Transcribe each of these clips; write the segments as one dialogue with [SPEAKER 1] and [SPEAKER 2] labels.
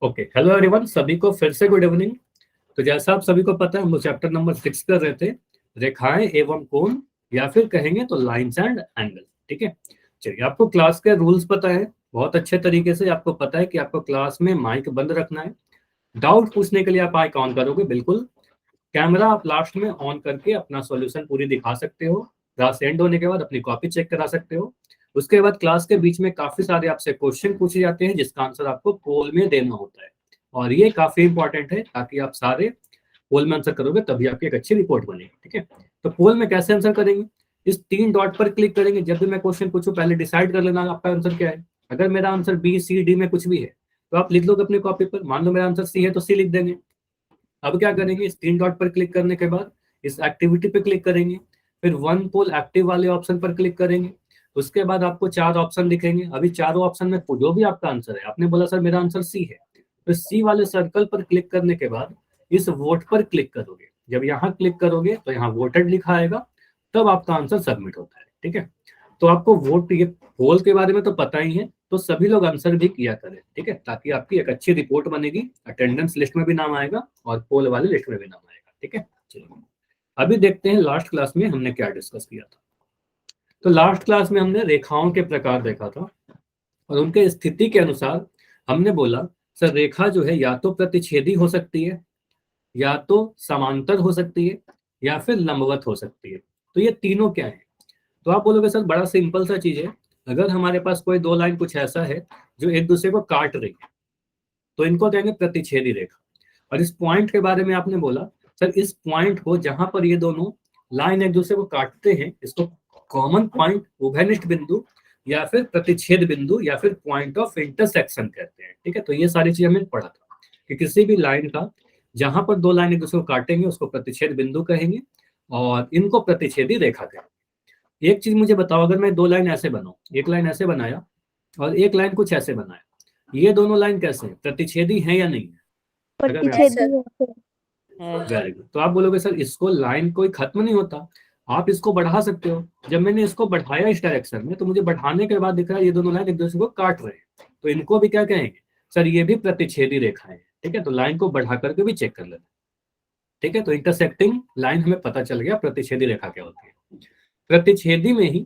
[SPEAKER 1] Okay, hello everyone, सभी को फिर से गुड इवनिंग। तो जैसा आप सभी को पता है, हम लोग चैप्टर नंबर 6 कर रहे थे, रेखाएं एवं कोण, या फिर कहेंगे तो लाइंस एंड एंगल। ठीक है, चलिए, आपको क्लास के रूल्स पता है बहुत अच्छे तरीके से। आपको पता है कि आपको क्लास में माइक बंद रखना है। डाउट पूछने के लिए आप माइक ऑन करोगे, बिल्कुल। कैमरा आप लास्ट में ऑन करके अपना सॉल्यूशन पूरी दिखा सकते हो। क्लास एंड होने के बाद अपनी कॉपी चेक करा सकते हो। उसके बाद क्लास के बीच में काफी सारे आपसे क्वेश्चन पूछे जाते हैं, जिसका आंसर आपको पोल में देना होता है। और ये काफी इंपॉर्टेंट है, ताकि आप सारे पोल में आंसर करोगे तभी आपकी एक अच्छी रिपोर्ट बनेगी। ठीक है, तो पोल में कैसे आंसर करेंगे? इस 3 डॉट पर क्लिक करेंगे। जब भी मैं क्वेश्चन पूछूं, पहले डिसाइड कर लेना आपका आंसर क्या है। अगर मेरा आंसर बी सी डी में कुछ भी है तो आप लिख लोगे अपनी कॉपी पर। मान लो मेरा आंसर सी है तो सी लिख देंगे। अब क्या करेंगे, इस 3 डॉट पर क्लिक करने के बाद इस एक्टिविटी पे क्लिक करेंगे, फिर वन पोल एक्टिव वाले ऑप्शन पर क्लिक करेंगे। उसके बाद आपको 4 ऑप्शन दिखेंगे। अभी चारों ऑप्शन में जो भी आपका आंसर है, आपने बोला सर मेरा आंसर सी है, तो सी वाले सर्कल पर क्लिक करने के बाद इस वोट पर क्लिक करोगे। जब यहाँ क्लिक करोगे तो यहाँ वोटेड लिखा आएगा, तब आपका आंसर सबमिट होता है। ठीक है, तो आपको वोट, ये पोल के बारे में तो पता ही है, तो सभी लोग आंसर भी किया करें। ठीक है, ताकि आपकी एक अच्छी रिपोर्ट बनेगी, अटेंडेंस लिस्ट में भी नाम आएगा और पोल वाले लिस्ट में भी नाम आएगा। ठीक है, चलिए अभी देखते हैं लास्ट क्लास में हमने क्या डिस्कस किया था। तो लास्ट क्लास में हमने रेखाओं के प्रकार देखा था, और उनके स्थिति के अनुसार हमने बोला सर रेखा जो है या तो प्रतिच्छेदी हो सकती है, या तो समांतर हो सकती है, या फिर लंबवत हो सकती है। तो ये तीनों क्या है? तो आप बोलोगे सर बड़ा सिंपल सा चीज है। अगर हमारे पास कोई दो लाइन कुछ ऐसा है जो एक दूसरे को काट रही है, तो इनको कहेंगे प्रतिच्छेदी रेखा। और इस पॉइंट के बारे में आपने बोला सर इस पॉइंट को, जहां पर ये दोनों लाइन एक दूसरे को काटते हैं, इसको कॉमन पॉइंट, उभयनिष्ठ बिंदु, या फिर प्रतिच्छेद बिंदु, या फिर पॉइंट ऑफ इंटरसेक्शन कहते हैं। ठीक है, तो ये सारी चीज हमने पढ़ा था कि किसी भी लाइन का जहां पर दो लाइन एक दूसरे को काटेंगे उसको प्रतिच्छेद बिंदु कहेंगे, और इनको प्रतिच्छेदी रेखा कहेंगे। एक चीज मुझे बताओ, अगर मैं दो लाइन ऐसे बनाऊं, एक लाइन ऐसे बनाया और एक लाइन कुछ ऐसे बनाया, ये दोनों लाइन कैसे हैं? प्रतिच्छेदी है या नहीं है? अगर मैं वेरी गुड, तो आप बोलोगे सर इसको लाइन कोई खत्म नहीं होता, आप इसको बढ़ा सकते हो। जब मैंने इसको बढ़ाया इस डायरेक्शन में, तो मुझे बढ़ाने के बाद दिख रहा है ये दोनों लाइन एक दूसरे को काट रहे हैं, तो इनको भी क्या कहेंगे? सर ये भी प्रतिच्छेदी रेखाएं। ठीक है, तो लाइन को बढ़ा करके भी चेक कर लेते। ठीक है, तो इंटरसेक्टिंग लाइन हमें पता चल गया प्रतिच्छेदी रेखा क्या होती है। प्रतिच्छेदी में ही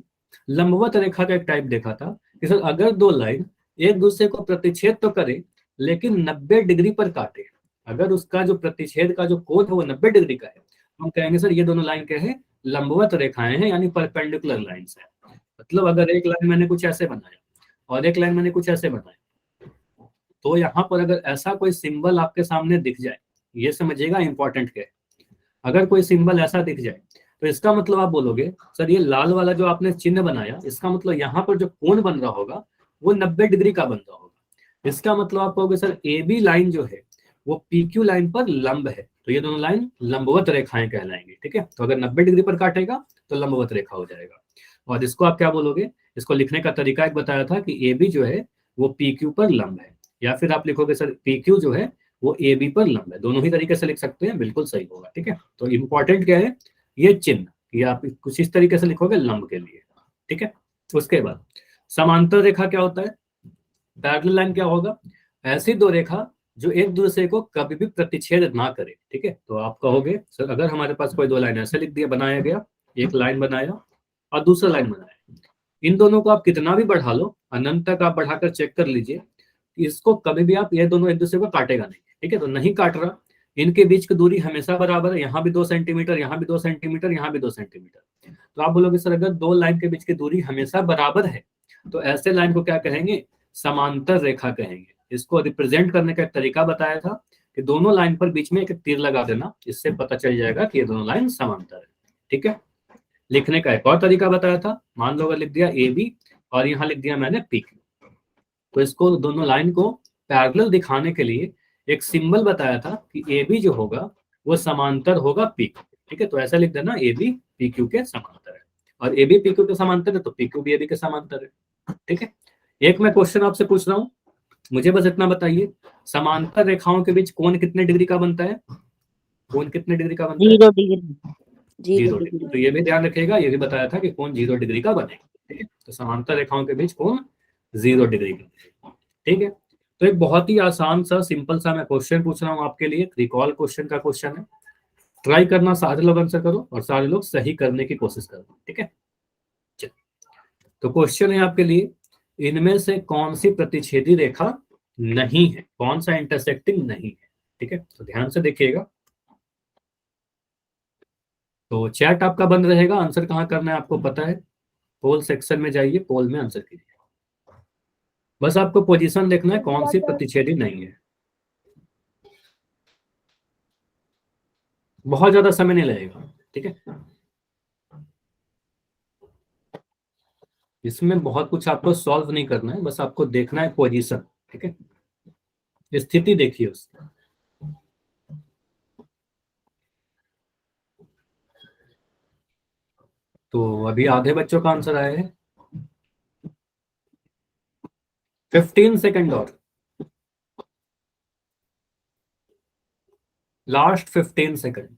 [SPEAKER 1] लंबवत रेखा का एक टाइप देखा था कि सर अगर दो लाइन एक दूसरे को प्रतिच्छेद तो करे, लेकिन 90 डिग्री पर काटे, अगर उसका जो प्रतिच्छेद का जो कोण है वो 90 डिग्री का है, हम कहेंगे सर ये दोनों लाइन क्या है? लंबवत रेखाएं हैं, यानी परपेंडिकुलर लाइंस है। मतलब अगर एक लाइन मैंने कुछ ऐसे बनाया और एक लाइन मैंने कुछ ऐसे बनाया, तो यहाँ पर अगर ऐसा कोई सिंबल आपके सामने दिख जाए, ये समझिएगा इंपॉर्टेंट क्या है। अगर कोई सिंबल ऐसा दिख जाए तो इसका मतलब आप बोलोगे सर ये लाल वाला जो आपने चिन्ह बनाया, इसका मतलब यहाँ पर जो कोण बन रहा होगा वो 90 डिग्री का बन रहा होगा। इसका मतलब आप कहोगे सर ए बी लाइन जो है वो पी क्यू लाइन पर लंब है, तो ये दोनों लाइन लंबवत रेखाएं कहलाएंगी। ठीक है, तो अगर 90 डिग्री पर काटेगा तो लंबवत रेखा हो जाएगा। और इसको आप क्या बोलोगे? इसको लिखने का तरीका एक बताया था कि ए बी जो है वो पी क्यू पर लंब है, या फिर आप लिखोगे सर पी क्यू जो है वो ए बी पर लंब है। दोनों ही तरीके से लिख सकते हैं, बिल्कुल सही होगा। ठीक है, तो इंपॉर्टेंट क्या है? ये चिन्ह, ये आप कुछ इस तरीके से लिखोगे लंब के लिए। ठीक है, उसके बाद समांतर रेखा क्या होता है? पैरेलल लाइन क्या होगा? ऐसी दो रेखा जो एक दूसरे को कभी भी प्रतिच्छेद ना करे। ठीक है, तो आप कहोगे सर अगर हमारे पास कोई दो लाइन ऐसे लिख दिया, बनाया गया, एक लाइन बनाया और दूसरा लाइन बनाया, इन दोनों को आप कितना भी बढ़ा लो, अनंत तक आप बढ़ाकर चेक कर लीजिए, इसको कभी भी आप, ये दोनों एक दूसरे को काटेगा नहीं। ठीक है, तो नहीं काट रहा, इनके बीच की दूरी हमेशा बराबर है, यहाँ भी 2 सेंटीमीटर, यहाँ भी 2 सेंटीमीटर, यहाँ भी 2 सेंटीमीटर। तो आप बोलोगे सर अगर दो लाइन के बीच की दूरी हमेशा बराबर है, तो ऐसे लाइन को क्या कहेंगे? समांतर रेखा कहेंगे। इसको रिप्रेजेंट करने का एक तरीका बताया था कि दोनों लाइन पर बीच में एक तीर लगा देना, इससे पता चल जाएगा कि ये दोनों लाइन समांतर है। ठीक है, लिखने का एक और तरीका बताया था, मान लो अगर लिख दिया ए बी और यहाँ लिख दिया मैंने पी क्यू, तो इसको दोनों लाइन को पैरेलल दिखाने के लिए एक सिंबल बताया था कि ए बी जो होगा वो समांतर होगा पी क्यू। ठीक है, तो ऐसा लिख देना ए बी पी क्यू के समांतर है, और ए बी पी क्यू के समांतर है तो पी क्यू भी ए बी के समांतर है। ठीक है, एक मैं क्वेश्चन आपसे पूछ रहा हूँ, मुझे बस इतना बताइए, समांतर रेखाओं के बीच कोण कितने डिग्री का बनता है? कोण कितने डिग्री का बनता है?
[SPEAKER 2] 0 डिग्री।
[SPEAKER 1] 0 डिग्री। तो ये भी ध्यान रखिएगा, ये भी बताया था कि कोण 0 डिग्री का बनेगा। ठीक है, तो समांतर रेखाओं के बीच कोण 0 डिग्री का। ठीक है, तो एक बहुत ही आसान सा सिंपल सा मैं क्वेश्चन पूछ रहा हूँ आपके लिए, रिकॉल क्वेश्चन का क्वेश्चन है। ट्राई करना, सारे लोग आंसर करो और सारे लोग सही करने की कोशिश करो, ठीक है। चलो, तो क्वेश्चन है आपके लिए, इनमें से कौन सी प्रतिच्छेदी रेखा नहीं है, कौन सा इंटरसेक्टिंग नहीं है, ठीक है। तो ध्यान से देखिएगा। तो चैट आपका बंद रहेगा, आंसर कहाँ करना है आपको पता है, पोल सेक्शन में जाइए, पोल में आंसर कीजिए। बस आपको पोजीशन देखना है कौन सी प्रतिच्छेदी नहीं है, बहुत ज्यादा समय नहीं लगेगा, ठीक है। इसमें बहुत कुछ आपको सॉल्व नहीं करना है, बस आपको देखना है पोजीशन, ठीक है, स्थिति देखिए उसकी। तो अभी आधे बच्चों का आंसर आया है, 15 सेकंड और, लास्ट 15 सेकंड।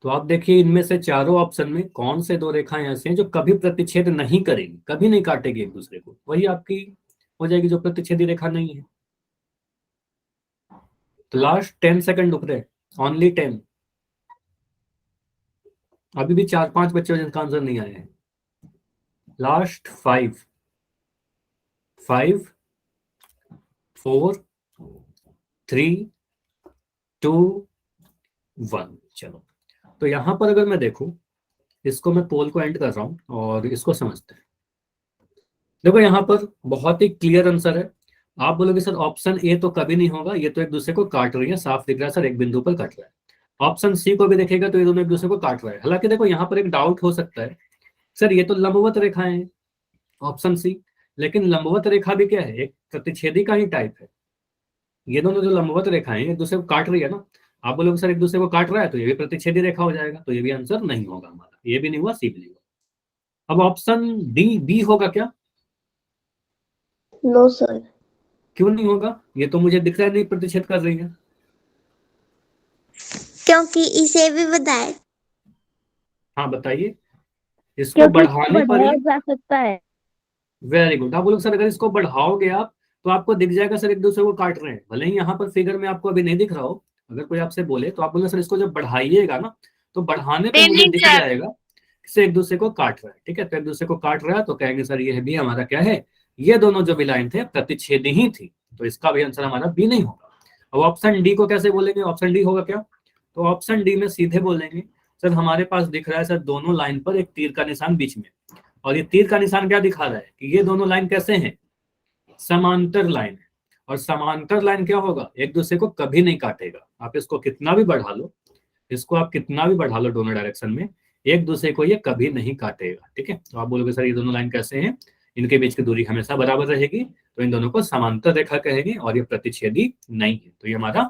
[SPEAKER 1] तो आप देखिए इनमें से चारों ऑप्शन में कौन से दो रेखाएं ऐसे हैं जो कभी प्रतिच्छेद नहीं करेंगी, कभी नहीं काटेगी एक दूसरे को, वही आपकी हो जाएगी जो प्रतिच्छेदी रेखा नहीं है। तो लास्ट 10 सेकंड रुक रहे, ओनली 10। अभी भी 4-5 बच्चे जिनका आंसर नहीं आया है। लास्ट 5, 5, 4, 3, 2, 1। चलो, तो यहां पर अगर मैं देखूं, इसको मैं पोल को एंड कर रहा हूं और इसको समझते हैं। देखो यहाँ पर बहुत ही क्लियर आंसर है। आप बोलोगे सर ऑप्शन ए तो कभी नहीं होगा, ये तो एक दूसरे को काट रही है, साफ दिख रहा है सर, एक बिंदु पर कट रहा है। ऑप्शन सी को भी देखेगा तो ये दोनों एक दूसरे को काट रहा है। हालांकि देखो यहाँ पर एक डाउट हो सकता है, सर ये तो लंबवत रेखाएं हैं, ऑप्शन सी, लेकिन लंबवत रेखा भी क्या है, एक प्रतिच्छेदी का ही टाइप है। ये दोनों जो लंबवत रेखाएं एक दूसरे को काट रही है ना, आप बोलोगे सर एक दूसरे को काट रहा है तो ये भी प्रतिच्छेदी रेखा हो जाएगा, तो ये भी आंसर नहीं होगा हमारा, ये भी नहीं हुआ, सी भी नहीं हुआ। अब ऑप्शन डी बी होगा क्या?
[SPEAKER 2] No sir.
[SPEAKER 1] क्यों नहीं होगा? ये तो मुझे दिख रहा है नहीं प्रतिच्छेद कर रही है।
[SPEAKER 3] क्योंकि इसे भी बताए।
[SPEAKER 1] हाँ बताइए, इसको
[SPEAKER 2] क्योंकि
[SPEAKER 1] बढ़ाने पर
[SPEAKER 2] बढ़ाया
[SPEAKER 1] ही,
[SPEAKER 2] जा सकता है।
[SPEAKER 1] Very good. आप बोलोगे सर अगर इसको बढ़ाओगे आप तो आपको दिख जाएगा सर एक दूसरे को काट रहे हैं, भले ही यहाँ पर फिगर में आपको अभी नहीं दिख रहा हो। अगर कोई आपसे बोले तो आप बोलोगे सर इसको जब बढ़ाइएगा ना तो बढ़ाने पर मुझे दिख जाएगा कि से एक दूसरे को काट रहा है, ठीक है। तो एक दूसरे को काट रहा है तो कहेंगे सर ये भी हमारा क्या है, ये दोनों जो भी लाइन थे प्रतिच्छेदी ही थी, तो इसका भी आंसर हमारा बी नहीं होगा। अब ऑप्शन डी को कैसे बोलेंगे, ऑप्शन डी होगा क्या? तो ऑप्शन डी में सीधे बोलेंगे सर हमारे पास दिख रहा है सर दोनों लाइन पर एक तीर का निशान बीच में, और ये तीर का निशान क्या दिखा रहा है कि ये दोनों लाइन कैसे हैं, समांतर लाइन है। और समांतर लाइन क्या होगा, एक दूसरे को कभी नहीं काटेगा। आप इसको कितना भी बढ़ा लो, इसको आप कितना भी बढ़ा लो दोनों डायरेक्शन में, एक दूसरे को ये कभी नहीं काटेगा, ठीक है। तो आप बोलोगे सर ये दोनों लाइन कैसे हैं, इनके बीच की दूरी हमेशा बराबर रहेगी, तो इन दोनों को समांतर रेखा कहेंगे और ये प्रतिच्छेदी नहीं है, तो ये हमारा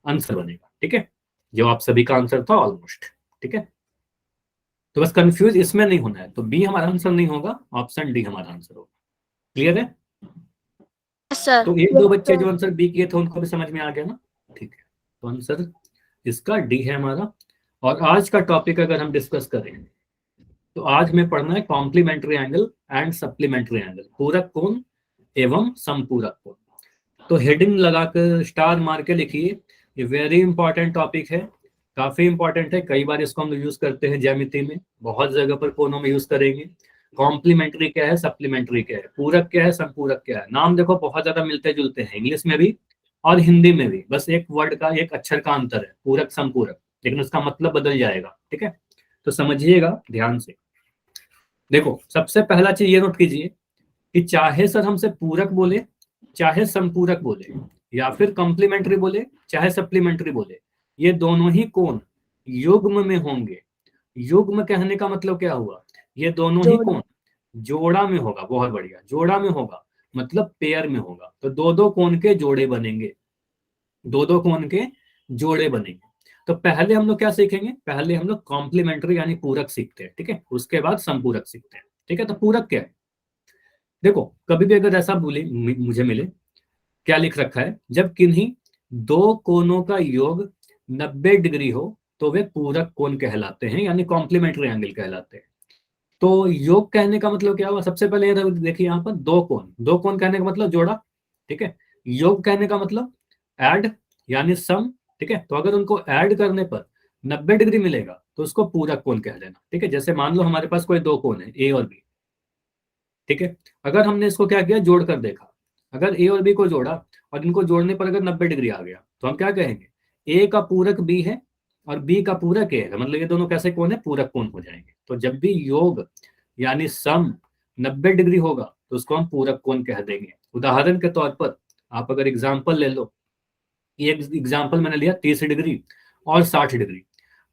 [SPEAKER 1] आंसर बनेगा, ठीक है। जो आप सभी का आंसर था ऑलमोस्ट, ठीक है। तो बस कंफ्यूज इसमें नहीं होना है, तो बी हमारा आंसर नहीं होगा, ऑप्शन डी हमारा आंसर होगा। क्लियर है?
[SPEAKER 3] सर
[SPEAKER 1] तो एक दो बच्चे जो आंसर बी किए थे उनको भी समझ में आ गया ना, ठीक है। तो आंसर इसका डी है हमारा। और आज का टॉपिक अगर हम डिस्कस करें तो आज में पढ़ना है complementary angle and supplementary angle, पूरक कोण एवं समपूरक कोण। तो हेडिंग लगाकर स्टार मार के लिखिए, ये वेरी इंपॉर्टेंट टॉपिक है, काफी इंपॉर्टेंट है। कई बार इसको हम यूज करते हैं ज्यामिति में, बहुत जगह पर कोनों में यूज करेंगे। कॉम्प्लीमेंट्री क्या है, सप्लीमेंट्री क्या है, पूरक क्या है, संपूरक क्या है। नाम देखो बहुत ज्यादा मिलते जुलते हैं इंग्लिश में भी और हिंदी में भी, बस एक वर्ड का, एक अक्षर का अंतर है, पूरक संपूरक, लेकिन उसका मतलब बदल जाएगा, ठीक है। तो समझिएगा ध्यान से। देखो सबसे पहला चीज ये नोट कीजिए कि चाहे सर हमसे पूरक बोले, चाहे संपूरक बोले, या फिर कॉम्प्लीमेंट्री बोले, चाहे सप्लीमेंट्री बोले, ये दोनों ही कोण युग्म में होंगे। युग्म कहने का मतलब क्या हुआ, ये दोनों ही कोण जोड़ा में होगा। बहुत बढ़िया, जोड़ा में होगा मतलब पेयर में होगा, तो दो दो कोण के जोड़े बनेंगे, दो दो कोण के जोड़े बनेंगे। तो पहले हम लोग क्या सीखेंगे, पहले हम लोग कॉम्प्लीमेंट्री यानी पूरक सीखते हैं, ठीक है, उसके बाद संपूरक सीखते हैं, ठीक है। तो पूरक क्या है, देखो कभी भी अगर ऐसा बोले मुझे मिले, क्या लिख रखा है, जब किन्हीं दो कोणों का योग 90 डिग्री हो तो वे पूरक कोण कहलाते हैं, यानी कॉम्प्लीमेंट्री एंगल कहलाते हैं। तो योग कहने का मतलब क्या हुआ? सबसे पहले ये देखिए यहाँ पर दो कोण कहने का मतलब जोड़ा, ठीक है। योग कहने का मतलब ऐड यानी सम, ठीक है। तो अगर उनको ऐड करने पर 90 डिग्री मिलेगा तो उसको पूरक कोण कह देना, ठीक है। जैसे मान लो हमारे पास कोई दो कोण है ए और बी, ठीक है। अगर हमने इसको क्या किया, जोड़ कर देखा, अगर ए और बी को जोड़ा और इनको जोड़ने पर अगर 90 डिग्री आ गया तो हम क्या कहेंगे, ए का पूरक बी है और बी का पूरक ए है, मतलब ये दोनों कैसे कोण है, पूरक कोण हो जाएंगे। तो जब भी योग यानी सम 90 डिग्री होगा तो उसको हम पूरक कोण कह देंगे। उदाहरण के तौर पर आप अगर एग्जाम्पल ले लो, ये एग्जाम्पल मैंने लिया 30 डिग्री और 60 डिग्री।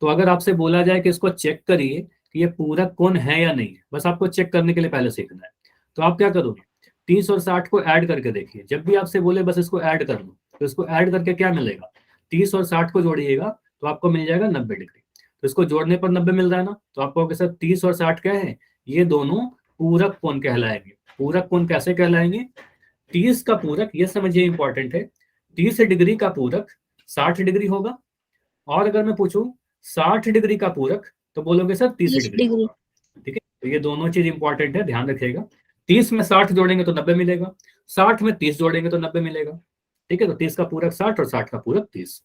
[SPEAKER 1] तो अगर आपसे बोला जाए कि इसको चेक करिए कि ये पूरक कोण है या नहीं है, बस आपको चेक करने के लिए पहले सीखना है। तो आप क्या करोगे, 30 और 60 को ऐड करके देखिए। जब भी आपसे बोले बस इसको ऐड कर लो, तो इसको ऐड करके क्या मिलेगा, 30 और 60 को जोड़िएगा तो आपको मिल जाएगा 90 डिग्री। तो इसको जोड़ने पर 90 मिल रहा है ना, तो आपको सर 30 और 60 क्या है, ये दोनों पूरक कोण कहलाएंगे। पूरक कोण कैसे कहलाएंगे, 30 का पूरक, ये समझिए इंपॉर्टेंट है, 30 डिग्री का पूरक 60 डिग्री होगा। और अगर मैं पूछूं 60 डिग्री का पूरक तो बोलोगे सर 30 डिग्री होगा, ठीक है। तो ये दोनों चीज इंपॉर्टेंट है, ध्यान रखिएगा। 30 में 60 जोड़ेंगे तो 90 मिलेगा, 60 में 30 जोड़ेंगे तो 90 मिलेगा, ठीक है। तो 30 का पूरक 60 और 60 का पूरक 30।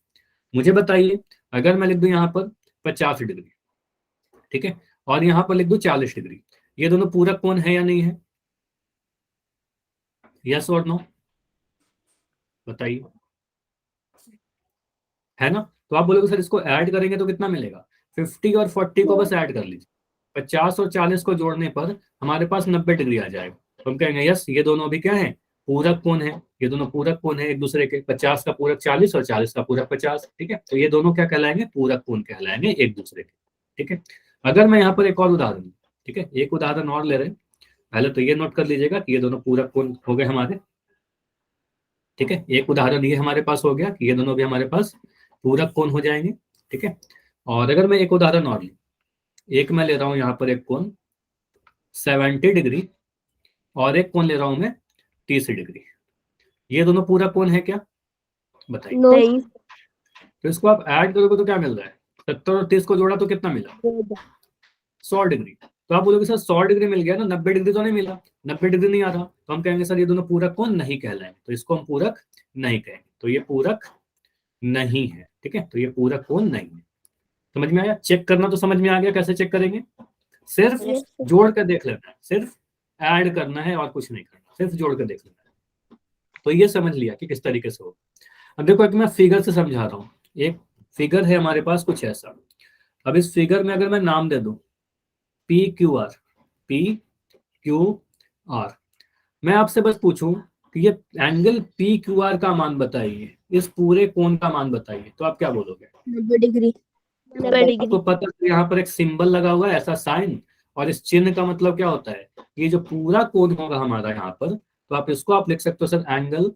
[SPEAKER 1] मुझे बताइए अगर मैं लिख दूं यहाँ पर 50 डिग्री, ठीक है, और यहाँ पर लिख दूं 40 डिग्री, ये दोनों पूरक कोण है या नहीं है, यस और नो बताइए, है ना। तो आप बोलोगे सर इसको ऐड करेंगे तो कितना मिलेगा, 50 और 40 को बस ऐड कर लीजिए, 50 और 40 को जोड़ने पर हमारे पास 90 डिग्री आ जाएगा। तो हम कहेंगे यस ये दोनों भी क्या है, पूरक कोण है, ये दोनों पूरक कोण है एक दूसरे के, 50 का पूरक 40 और 40 का पूरक 50, ठीक है। तो ये दोनों क्या कहलाएंगे, पूरक कोण कहलाएंगे एक दूसरे के, ठीक है। अगर मैं यहाँ पर एक और उदाहरण, ठीक है, एक उदाहरण और ले रहे हैं, पहले तो ये नोट कर लीजिएगा कि ये दोनों पूरक कोण हो गए हमारे, ठीक है। एक उदाहरण ये हमारे पास हो गया कि ये दोनों भी हमारे पास पूरक कोण हो जाएंगे, ठीक है। और अगर मैं एक उदाहरण और लूं, एक मैं ले रहा हूं यहाँ पर एक कोण 70 डिग्री और एक कोण ले रहा हूं मैं 30 डिग्री, ये दोनों पूरक कोण है क्या, बताइए।
[SPEAKER 2] नहीं।
[SPEAKER 1] तो इसको आप ऐड करोगे तो क्या मिल रहा है, 70 और 30 को जोड़ा तो कितना मिला, 100 डिग्री। तो आप बोलोगे सर 100 डिग्री मिल गया ना, 90 डिग्री तो नहीं मिला, 90 डिग्री नहीं आ रहा, तो हम कहेंगे सर ये दोनों पूरक कोण नहीं कहलाएंगे, तो इसको हम पूरक नहीं कहेंगे, तो ये पूरक नहीं है, ठीक है। तो ये पूरक कोण नहीं है। समझ में आया, चेक करना तो समझ में आ गया, कैसे चेक करेंगे, सिर्फ जोड़ कर देख लेना है, सिर्फ ऐड करना है और कुछ नहीं करना, सिर्फ जोड़ कर देख लेना है। तो ये समझ लिया कि किस तरीके से होगा। अब देखो एक मैं फिगर से समझा रहा हूँ, एक फिगर है हमारे पास कुछ ऐसा। अब इस फिगर में अगर मैं नाम दे दूं P Q R, P Q R, मैं आपसे बस पूछूं कि ये एंगल पी क्यू आर का मान बताइए, इस पूरे कोण का मान बताइए, तो आप क्या बोलोगे,
[SPEAKER 2] 90 डिग्री। 90 डिग्री।
[SPEAKER 1] आपको पता है यहाँ पर एक सिंबल लगा हुआ है ऐसा साइन, और इस चिन्ह का मतलब क्या होता है, ये जो पूरा कोण होगा हमारा यहाँ पर, तो आप इसको आप लिख सकते हो sir angle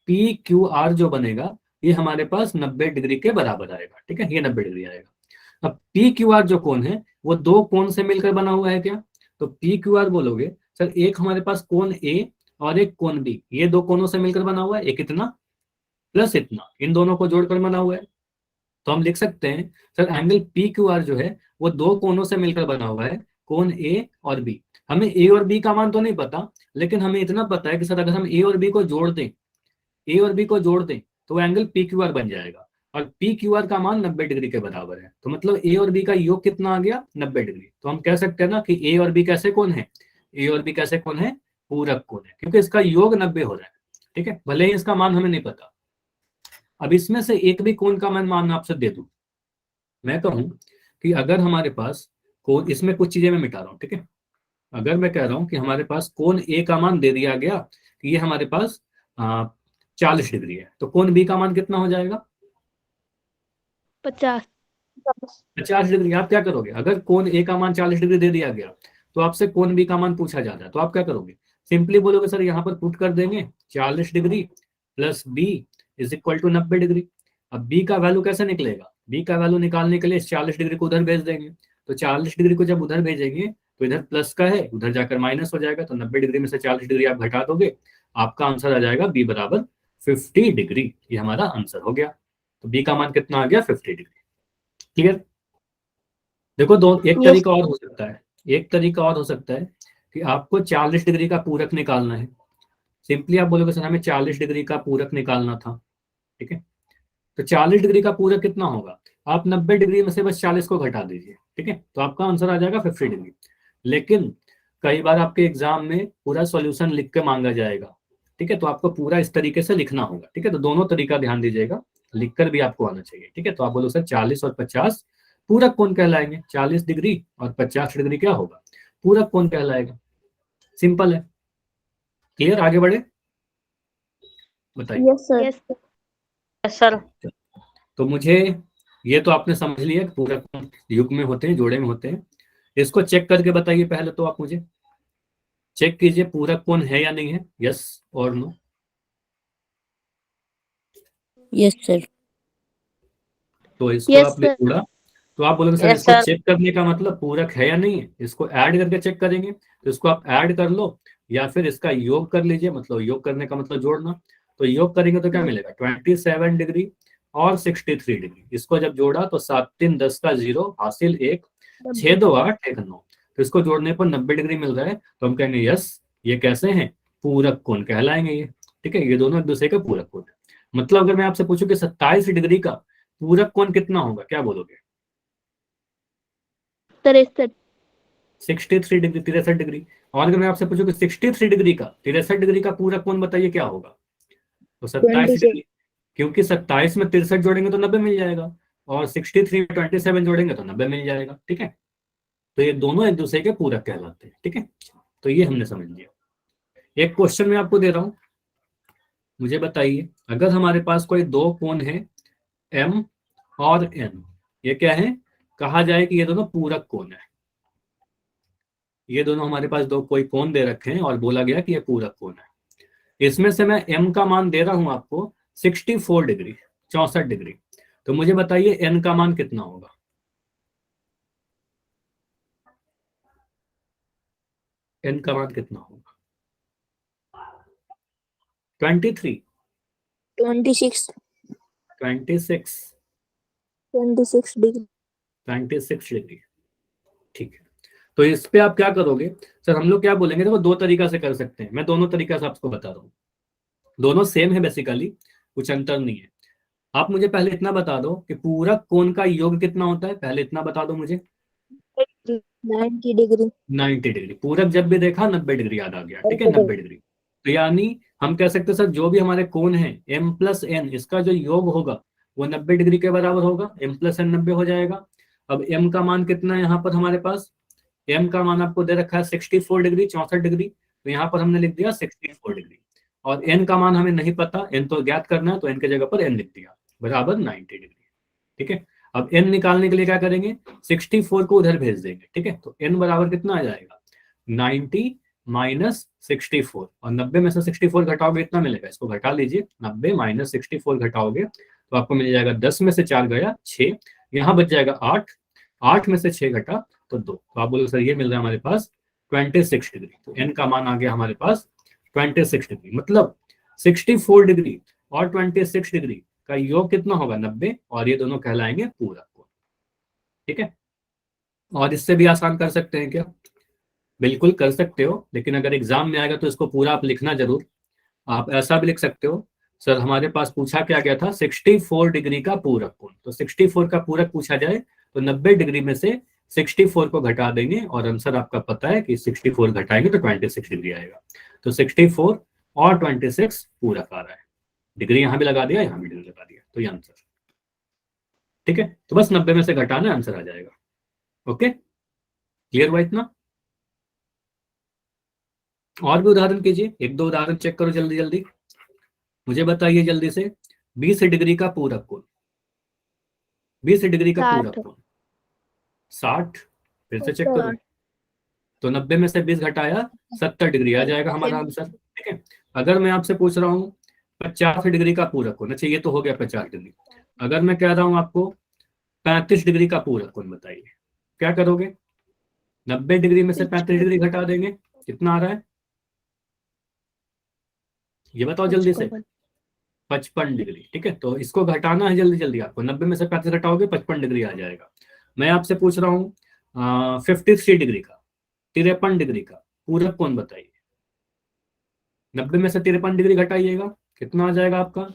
[SPEAKER 1] P Q R जो बनेगा ये हमारे पास 90 डिग्री के बराबर आएगा, ठीक है, ये 90 डिग्री आएगा। अब पी क्यू आर जो कोण है वो दो कोण से मिलकर बना हुआ है क्या, तो पी क्यू आर बोलोगे सर एक हमारे पास कोण ए और एक कोण बी, ये दो कोणों से मिलकर बना हुआ है, एक इतना प्लस इतना, इन दोनों को जोड़कर बना हुआ है। तो हम लिख सकते हैं sir angle P Q R जो है वो दो कोणों से मिलकर बना हुआ है, कोण ए और बी। हमें ए और बी का मान तो नहीं पता, लेकिन हमें इतना पता है कि सर अगर हम ए और बी को जोड़ दें, ए और बी को जोड़ दें तो एंगल पी क्यू आर बन जाएगा, और पी क्यू आर का मान 90 डिग्री के बराबर है। तो मतलब ए और बी का योग कितना आ गया, 90 डिग्री। तो हम कह सकते हैं ना कि ए और बी कैसे कोण है, ए और बी कैसे कोण है, पूरक कोण है, क्योंकि इसका योग 90 हो रहा है, ठीक है, भले ही इसका मान हमें नहीं पता। अब इसमें से एक भी कोण का मैं मान आपसे दे दूं, मैं कहूं कि अगर हमारे पास कोण, इसमें कुछ चीजें मैं मिटा रहा हूं, ठीक है, अगर मैं कह रहा हूं कि हमारे पास कोण ए का मान दे दिया गया कि ये हमारे पास 40 डिग्री है, तो कोण बी का मान कितना हो जाएगा,
[SPEAKER 2] 50।
[SPEAKER 1] 50 डिग्री। आप क्या करोगे, अगर कोण ए का मान 40 डिग्री दे दिया गया तो आपसे कोण बी का मान पूछा जाता है, तो आप क्या करोगे, सिंपली बोलोगे सर यहाँ पर पुट कर देंगे 40 degree plus B is equal to 90 degree. अब बी का वैल्यू कैसे निकलेगा, बी का वैल्यू निकालने के लिए 40 डिग्री को उधर भेज देंगे, तो 40 डिग्री को जब उधर भेजेंगे तो इधर प्लस का है, उधर जाकर माइनस हो जाएगा, तो 90 डिग्री में से 40 डिग्री आप घटा दोगे, आपका आंसर आ जाएगा बी बराबर 50 डिग्री। ये हमारा आंसर हो गया। तो बी का मान कितना आ गया, 50 डिग्री। क्लियर। देखो दो एक
[SPEAKER 2] Yes.
[SPEAKER 1] तरीका और हो सकता है, एक तरीका और हो सकता है कि आपको 40 डिग्री का पूरक निकालना है। सिंपली आप बोलोगे सर हमें 40 डिग्री का पूरक निकालना था, ठीक है। तो 40 डिग्री का पूरक कितना होगा, आप 90 डिग्री में से बस 40 को घटा दीजिए, ठीक है, तो आपका आंसर आ जाएगा 50 डिग्री। लेकिन कई बार आपके एग्जाम में पूरा सॉल्यूशन लिख के मांगा जाएगा, ठीक है, तो आपको पूरा इस तरीके से लिखना होगा, ठीक है। तो दोनों तरीका ध्यान दीजिएगा, लिखकर भी आपको आना चाहिए, ठीक है। तो आप बोलो सर 40 और 50 पूरक कौन कहलाएंगे, 40 डिग्री और 50 डिग्री क्या होगा, पूरक कौन कहलाएगा। सिंपल है, क्लियर, आगे बढ़े, बताइए।
[SPEAKER 2] Yes sir.
[SPEAKER 3] Yes sir.
[SPEAKER 1] तो मुझे ये तो आपने समझ लिया कि पूरक युग में होते हैं, जोड़े में होते हैं। इसको चेक करके बताइए पहले, तो आप मुझे चेक कीजिए पूरक कौन है या नहीं है, यस और नो।
[SPEAKER 2] Yes sir.
[SPEAKER 1] तो इसको
[SPEAKER 2] यस
[SPEAKER 1] आपने
[SPEAKER 2] सर।
[SPEAKER 1] जोड़ा, तो आप बोलोगे सर
[SPEAKER 3] Yes,
[SPEAKER 1] इसको
[SPEAKER 3] sir.
[SPEAKER 1] चेक करने का मतलब पूरक है या नहीं है, इसको ऐड करके चेक करेंगे, तो इसको आप ऐड कर लो या फिर इसका योग कर लीजिए, मतलब योग करने का मतलब जोड़ना। तो योग करेंगे तो क्या मिलेगा, 27 डिग्री और 63 डिग्री, इसको जब जोड़ा तो 7 3 10 का 0 हासिल 1, 6 2 8 1 9, तो इसको जोड़ने पर 90 डिग्री मिल रहा है, तो हम कहेंगे यस ये कैसे हैं, पूरक कोण कहलाएंगे ये, ठीक है, ये दोनों एक दूसरे के पूरक कोण है। मतलब अगर मैं आपसे पूछूं कि 27 डिग्री का पूरक कोण कितना होगा, क्या बोलोगे,
[SPEAKER 2] 63।
[SPEAKER 1] 63 डिग्री, 63 डिग्री। और अगर मैं आपसे पूछूं कि 63 डिग्री का 63 डिग्री का पूरक कोण बताइए क्या होगा, तो 27
[SPEAKER 2] 26।
[SPEAKER 1] डिग्री, क्योंकि 27 में 63 जोड़ेंगे तो 90 मिल जाएगा, और 63 में 27 जोड़ेंगे तो 90 मिल जाएगा, ठीक है। तो ये दोनों एक दूसरे के पूरक कहलाते हैं, ठीक है। तो ये हमने समझ लिया। एक क्वेश्चन मैं आपको दे रहा हूं, मुझे बताइए अगर हमारे पास कोई दो कोण है एम और एन, ये क्या है, कहा जाए कि ये दोनों पूरक कोण है, ये दोनों हमारे पास दो कोई कोण दे रखे हैं और बोला गया कि ये पूरक कोण है। इसमें से मैं एम का मान दे रहा हूं आपको 64 डिग्री, 64 डिग्री, तो मुझे बताइए एन का मान कितना होगा, एन का मान कितना होगा, 23,
[SPEAKER 2] 26।
[SPEAKER 1] 26,
[SPEAKER 2] 26 डिग्री।
[SPEAKER 1] 26 डिग्री, ठीक है। तो इस पे आप क्या करोगे, सर हम लोग क्या बोलेंगे, देखो दो तरीका से कर सकते हैं, मैं दोनों तरीका से आपको बता रहा हूँ, दोनों सेम है बेसिकली, कुछ अंतर नहीं है। आप मुझे पहले इतना बता दो कि पूरक कोण का योग कितना होता है, पहले इतना बता दो मुझे।
[SPEAKER 2] 90 डिग्री।
[SPEAKER 1] 90 डिग्री, पूरक जब भी देखा 90 डिग्री याद आ गया, ठीक है, 90 डिग्री। तो यानी हम कह सकते हैं सर जो भी हमारे कोण है m प्लस एन, इसका जो योग होगा वो 90 डिग्री के बराबर होगा, m प्लस एन 90 हो जाएगा। अब m का मान कितना है यहाँ पर हमारे पास, m का मान आपको दे रखा है 64 डिग्री, 64 डिग्री, तो यहाँ पर हमने लिख दिया 64 डिग्री। और n का मान हमें नहीं पता, n तो ज्ञात करना है, तो n की जगह पर n लिख दिया, बराबर 90 डिग्री, ठीक है। अब n निकालने के लिए क्या करेंगे, 64 को उधर भेज देंगे, ठीक है, तो n बराबर कितना आ जाएगा, 90 माइनस 64, और 90 में से 64 घटाओगे इतना मिलेगा, इसको घटा लीजिए, 90 माइनस 64 घटाओगे तो आपको मिल जाएगा 10 में से 4 गया 6, यहाँ बच जाएगा 8, 8 में से 6 घटा तो 2, तो आप बोलो सर ये मिल रहा है हमारे पास 26 डिग्री, तो n का मान आ गया हमारे पास 26 डिग्री, मतलब 64 डिग्री और 26 डिग्री का योग कितना होगा, 90, और ये दोनों कहलाएंगे पूरक कोण, ठीक है। और इससे भी आसान कर सकते हैं क्या, बिल्कुल कर सकते हो, लेकिन अगर एग्जाम में आएगा तो इसको पूरा आप लिखना जरूर। आप ऐसा भी लिख सकते हो, सर हमारे पास पूछा क्या गया था 64 डिग्री का पूरक कोण, तो 64 का पूरक पूछा जाए तो 90 डिग्री में से 64 को घटा देंगे, और आंसर आपका पता है कि 64 घटाएंगे तो 26 डिग्री आएगा, तो 64 और 26 पूरक आ रहा है, डिग्री यहां भी लगा दिया, यहां भी डिग्री लगा दिया, तो ये आंसर, ठीक है। तो बस 90 में से घटाना आंसर आ जाएगा, ओके, क्लियर हुआ इतना। और भी उदाहरण कीजिए, एक दो उदाहरण चेक करो जल्दी जल्दी, मुझे बताइए जल्दी से, 20 डिग्री का पूरक कोण, 20 डिग्री का पूरक
[SPEAKER 2] 60।
[SPEAKER 1] कोण 60, फिर से चेक करो, तो 90 में से 20 घटाया 70 डिग्री आ जाएगा हमारा आंसर, ठीक है। अगर मैं आपसे पूछ रहा हूँ 50 डिग्री का पूरक कोण, अच्छा ये तो हो गया 50 डिग्री, अगर मैं कह रहा हूँ आपको 35 डिग्री का पूरक कोण बताइए, क्या करोगे, 90 डिग्री में से 35 डिग्री घटा देंगे, कितना आ रहा है, ये बताओ जल्दी से, 55 डिग्री, ठीक है। तो इसको घटाना है जल्दी जल्दी आपको, 90 में से 35 घटाओगे 55 डिग्री आ जाएगा। मैं आपसे पूछ रहा हूँ 53 डिग्री का, 53 डिग्री का पूरक कोण बताइए। 90 में से 53 डिग्री घटाइएगा, कितना आ जाएगा आपका,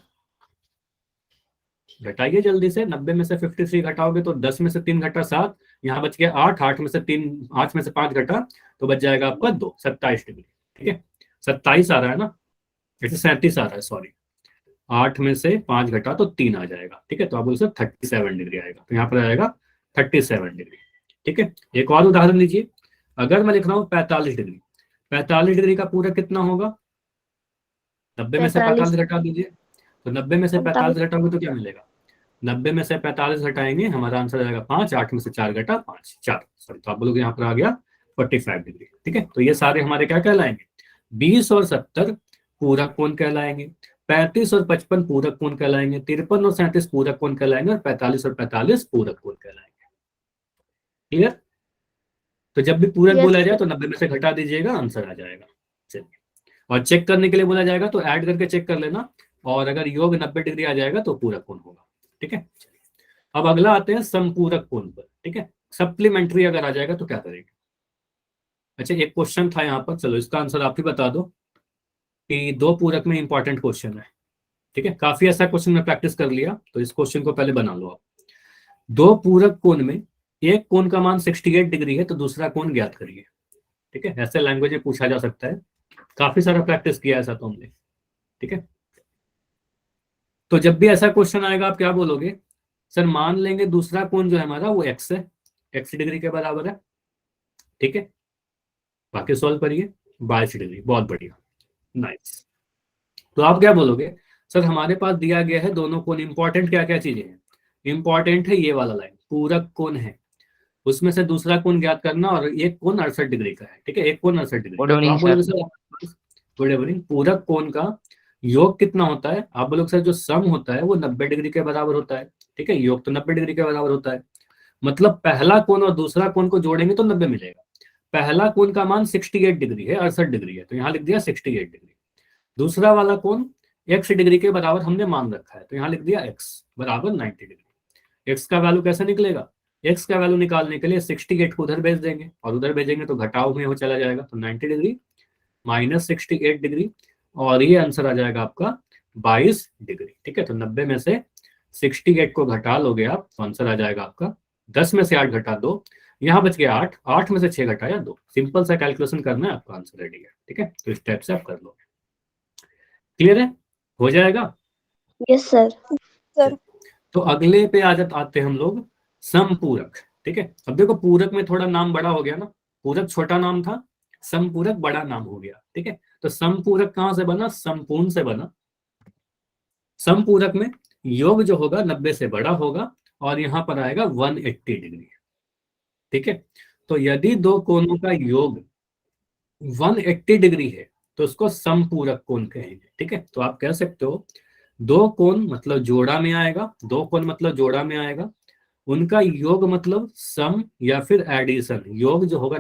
[SPEAKER 1] घटाइए जल्दी से। 90 में से 53 घटाओगे तो 10 में से 3 घटा 7, यहाँ बच गया 8, 8 में से 3, 8 में से 5 घटा तो बच जाएगा आपका 2, 27 डिग्री। ठीक है, 27 आ रहा है ना, ऐसे 37 आ रहा है, सॉरी। 8 में से 5 घटा तो 3 आ जाएगा। ठीक है, तो आप बोल सकते 37 डिग्री आएगा, तो यहाँ पर आएगा 37 डिग्री। ठीक है, एक और उदाहरण लीजिए। अगर मैं लिख रहा हूँ 45 डिग्री, 45 डिग्री का पूरक कितना होगा, 90 में से 45 घटा दीजिए, तो 90 में से 45 घटाओगे तो क्या मिलेगा, 90 में से 45 घटाएंगे, हमारा आंसर आएगा 5, 8 में से 4 घटा 5, 4, सॉरी, तो आप बोलोगे यहाँ पर आ गया 45 डिग्री। ठीक है, तो ये सारे हमारे क्या कहलाएंगे, 20 और 70 पूरक कोण कहलाएंगे, 35 और 55 पूरक कोण कहलाएंगे, 53 और 37 पूरक कोण कहलाएंगे, और 45 और 45 पूरक कोण कहलाएंगे। क्लियर? तो जब भी पूरक बोला जाए तो 90 में से घटा दीजिएगा, आंसर आ जाएगा। चलिए, और चेक करने के लिए बोला जाएगा तो ऐड करके चेक कर लेना, और अगर योग 90 डिग्री आ जाएगा तो पूरक कोण होगा। ठीक है, अब अगला आते हैं समपूरक कोण पर। ठीक है, सप्लीमेंट्री अगर आ जाएगा तो क्या करेंगे। अच्छा, एक क्वेश्चन था यहाँ पर, चलो इसका आंसर आप ही बता दो कि दो पूरक में इंपॉर्टेंट क्वेश्चन है। ठीक है, काफी ऐसा क्वेश्चन में प्रैक्टिस कर लिया, तो इस क्वेश्चन को पहले बना लो आप। दो पूरक कोण में एक कोण का मान 68 डिग्री है तो दूसरा कोण ज्ञात करिए। ठीक है, ऐसे लैंग्वेज में पूछा जा सकता है, काफी सारा प्रैक्टिस किया ऐसा तो हमने। ठीक है, तो जब भी ऐसा क्वेश्चन आएगा आप क्या बोलोगे, सर मान लेंगे दूसरा कोण जो है हमारा वो x है, x डिग्री के बराबर है। ठीक है, बाकी सॉल्व करिए, 22 डिग्री, बहुत बढ़िया, नाइस। तो आप क्या बोलोगे, सर हमारे पास दिया गया है दोनों कोण, इंपॉर्टेंट क्या क्या चीजें हैं, इंपॉर्टेंट है ये वाला लाइन, पूरक कोण है, उसमें से दूसरा कोण ज्ञात करना, और एक कोण 68 डिग्री का है। ठीक है, एक कोण 68 degree.
[SPEAKER 4] Good evening sir.
[SPEAKER 1] Good evening. पूरक कोण का योग कितना होता है, आप बोलोगे सर जो सम होता है वो 90 डिग्री के बराबर होता है। ठीक है, योग तो 90 डिग्री के बराबर होता है, मतलब पहला कोण और दूसरा कोण को जोड़ेंगे तो 90 मिलेगा। पहला कोण का मान 68 डिग्री है, 68 डिग्री है, तो यहाँ लिख दिया 68 डिग्री। दूसरा वाला कोण x डिग्री के बराबर हमने मान रखा है, तो यहाँ लिख दिया x बराबर 90 डिग्री। x का वैल्यू कैसे निकलेगा, x का वैल्यू निकालने के लिए 68 को उधर भेज देंगे, और उधर भेजेंगे तो घटाव में वो चला जाएगा, तो 90 डिग्री माइनस 68 डिग्री, और ये आंसर आ जाएगा आपका 22 डिग्री। ठीक है, तो 90 में से 68 को घटा लोगे आप तो आंसर आ जाएगा आपका 10 में से 8 घटा 2, यहाँ बच गया 8, 8 में से 6 घटाया 2। सिंपल सा कैलकुलेशन करना है, आपका आंसर रेडी है। ठीक है, तो इस टाइप से आप कर लो। क्लियर है, हो जाएगा।
[SPEAKER 2] Yes sir.
[SPEAKER 1] तो अगले पे आते हैं हम लोग, समपूरक। ठीक है, अब देखो पूरक में थोड़ा नाम बड़ा हो गया ना, पूरक छोटा नाम था, समपूरक बड़ा नाम हो गया। ठीक है, तो समपूरक कहां से बना, संपूर्ण से बना। समपूरक में योग जो होगा 90 से बड़ा होगा, और यहां पर आएगा 180 डिग्री। ठीक है, तो यदि दो कोणों का योग 180 डिग्री है तो उसको समपूरक कोण कहेंगे। ठीक है, तो आप कह सकते हो दो कोण मतलब जोड़ा में आएगा, दो कोण मतलब जोड़ा में आएगा, उनका योग मतलब सम या फिर एडिशन, योग जो होगा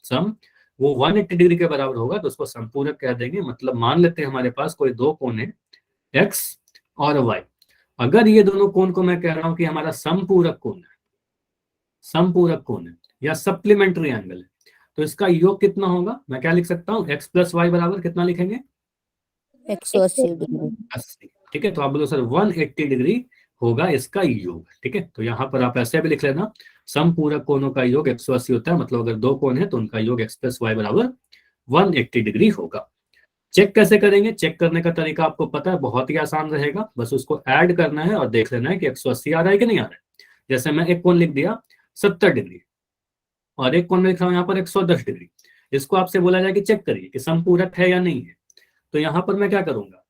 [SPEAKER 1] सम वो 180 डिग्री के बराबर होगा, तो उसको समपूरक कह देंगे। मतलब मान लेते हैं हमारे पास कोई दो कोण है x और y, अगर ये दोनों कोण को मैं कह रहा हूं कि हमारा समपूरक कोण है, समपूरक कोण है या सप्लीमेंट्री एंगल है, तो इसका योग कितना होगा, मैं क्या लिख सकता हूँ, x प्लस वाई बराबर कितना लिखेंगे,
[SPEAKER 2] 180 डिग्री।
[SPEAKER 1] 80। ठीक है, तो आप बोलो सर 180 डिग्री होगा इसका योग। ठीक है, तो यहाँ पर आप ऐसे भी लिख लेना, समपूरक कोणों का योग 180 होता है, मतलब अगर दो कोण है तो उनका योग x प्लस वाई बराबर 180 डिग्री होगा। चेक कैसे करेंगे, चेक करने का तरीका आपको पता है, बहुत ही आसान रहेगा, बस उसको ऐड करना है और देख लेना है कि 180 आ रहा है कि नहीं आ रहा है। जैसे मैं एक कोण लिख दिया 70 डिग्री, और एक कोण में लिख रहा हूँ यहाँ पर 110 डिग्री, इसको आपसे बोला जाए कि चेक करिए कि समपूरक है या नहीं है, तो यहाँ पर मैं क्या करूंगा,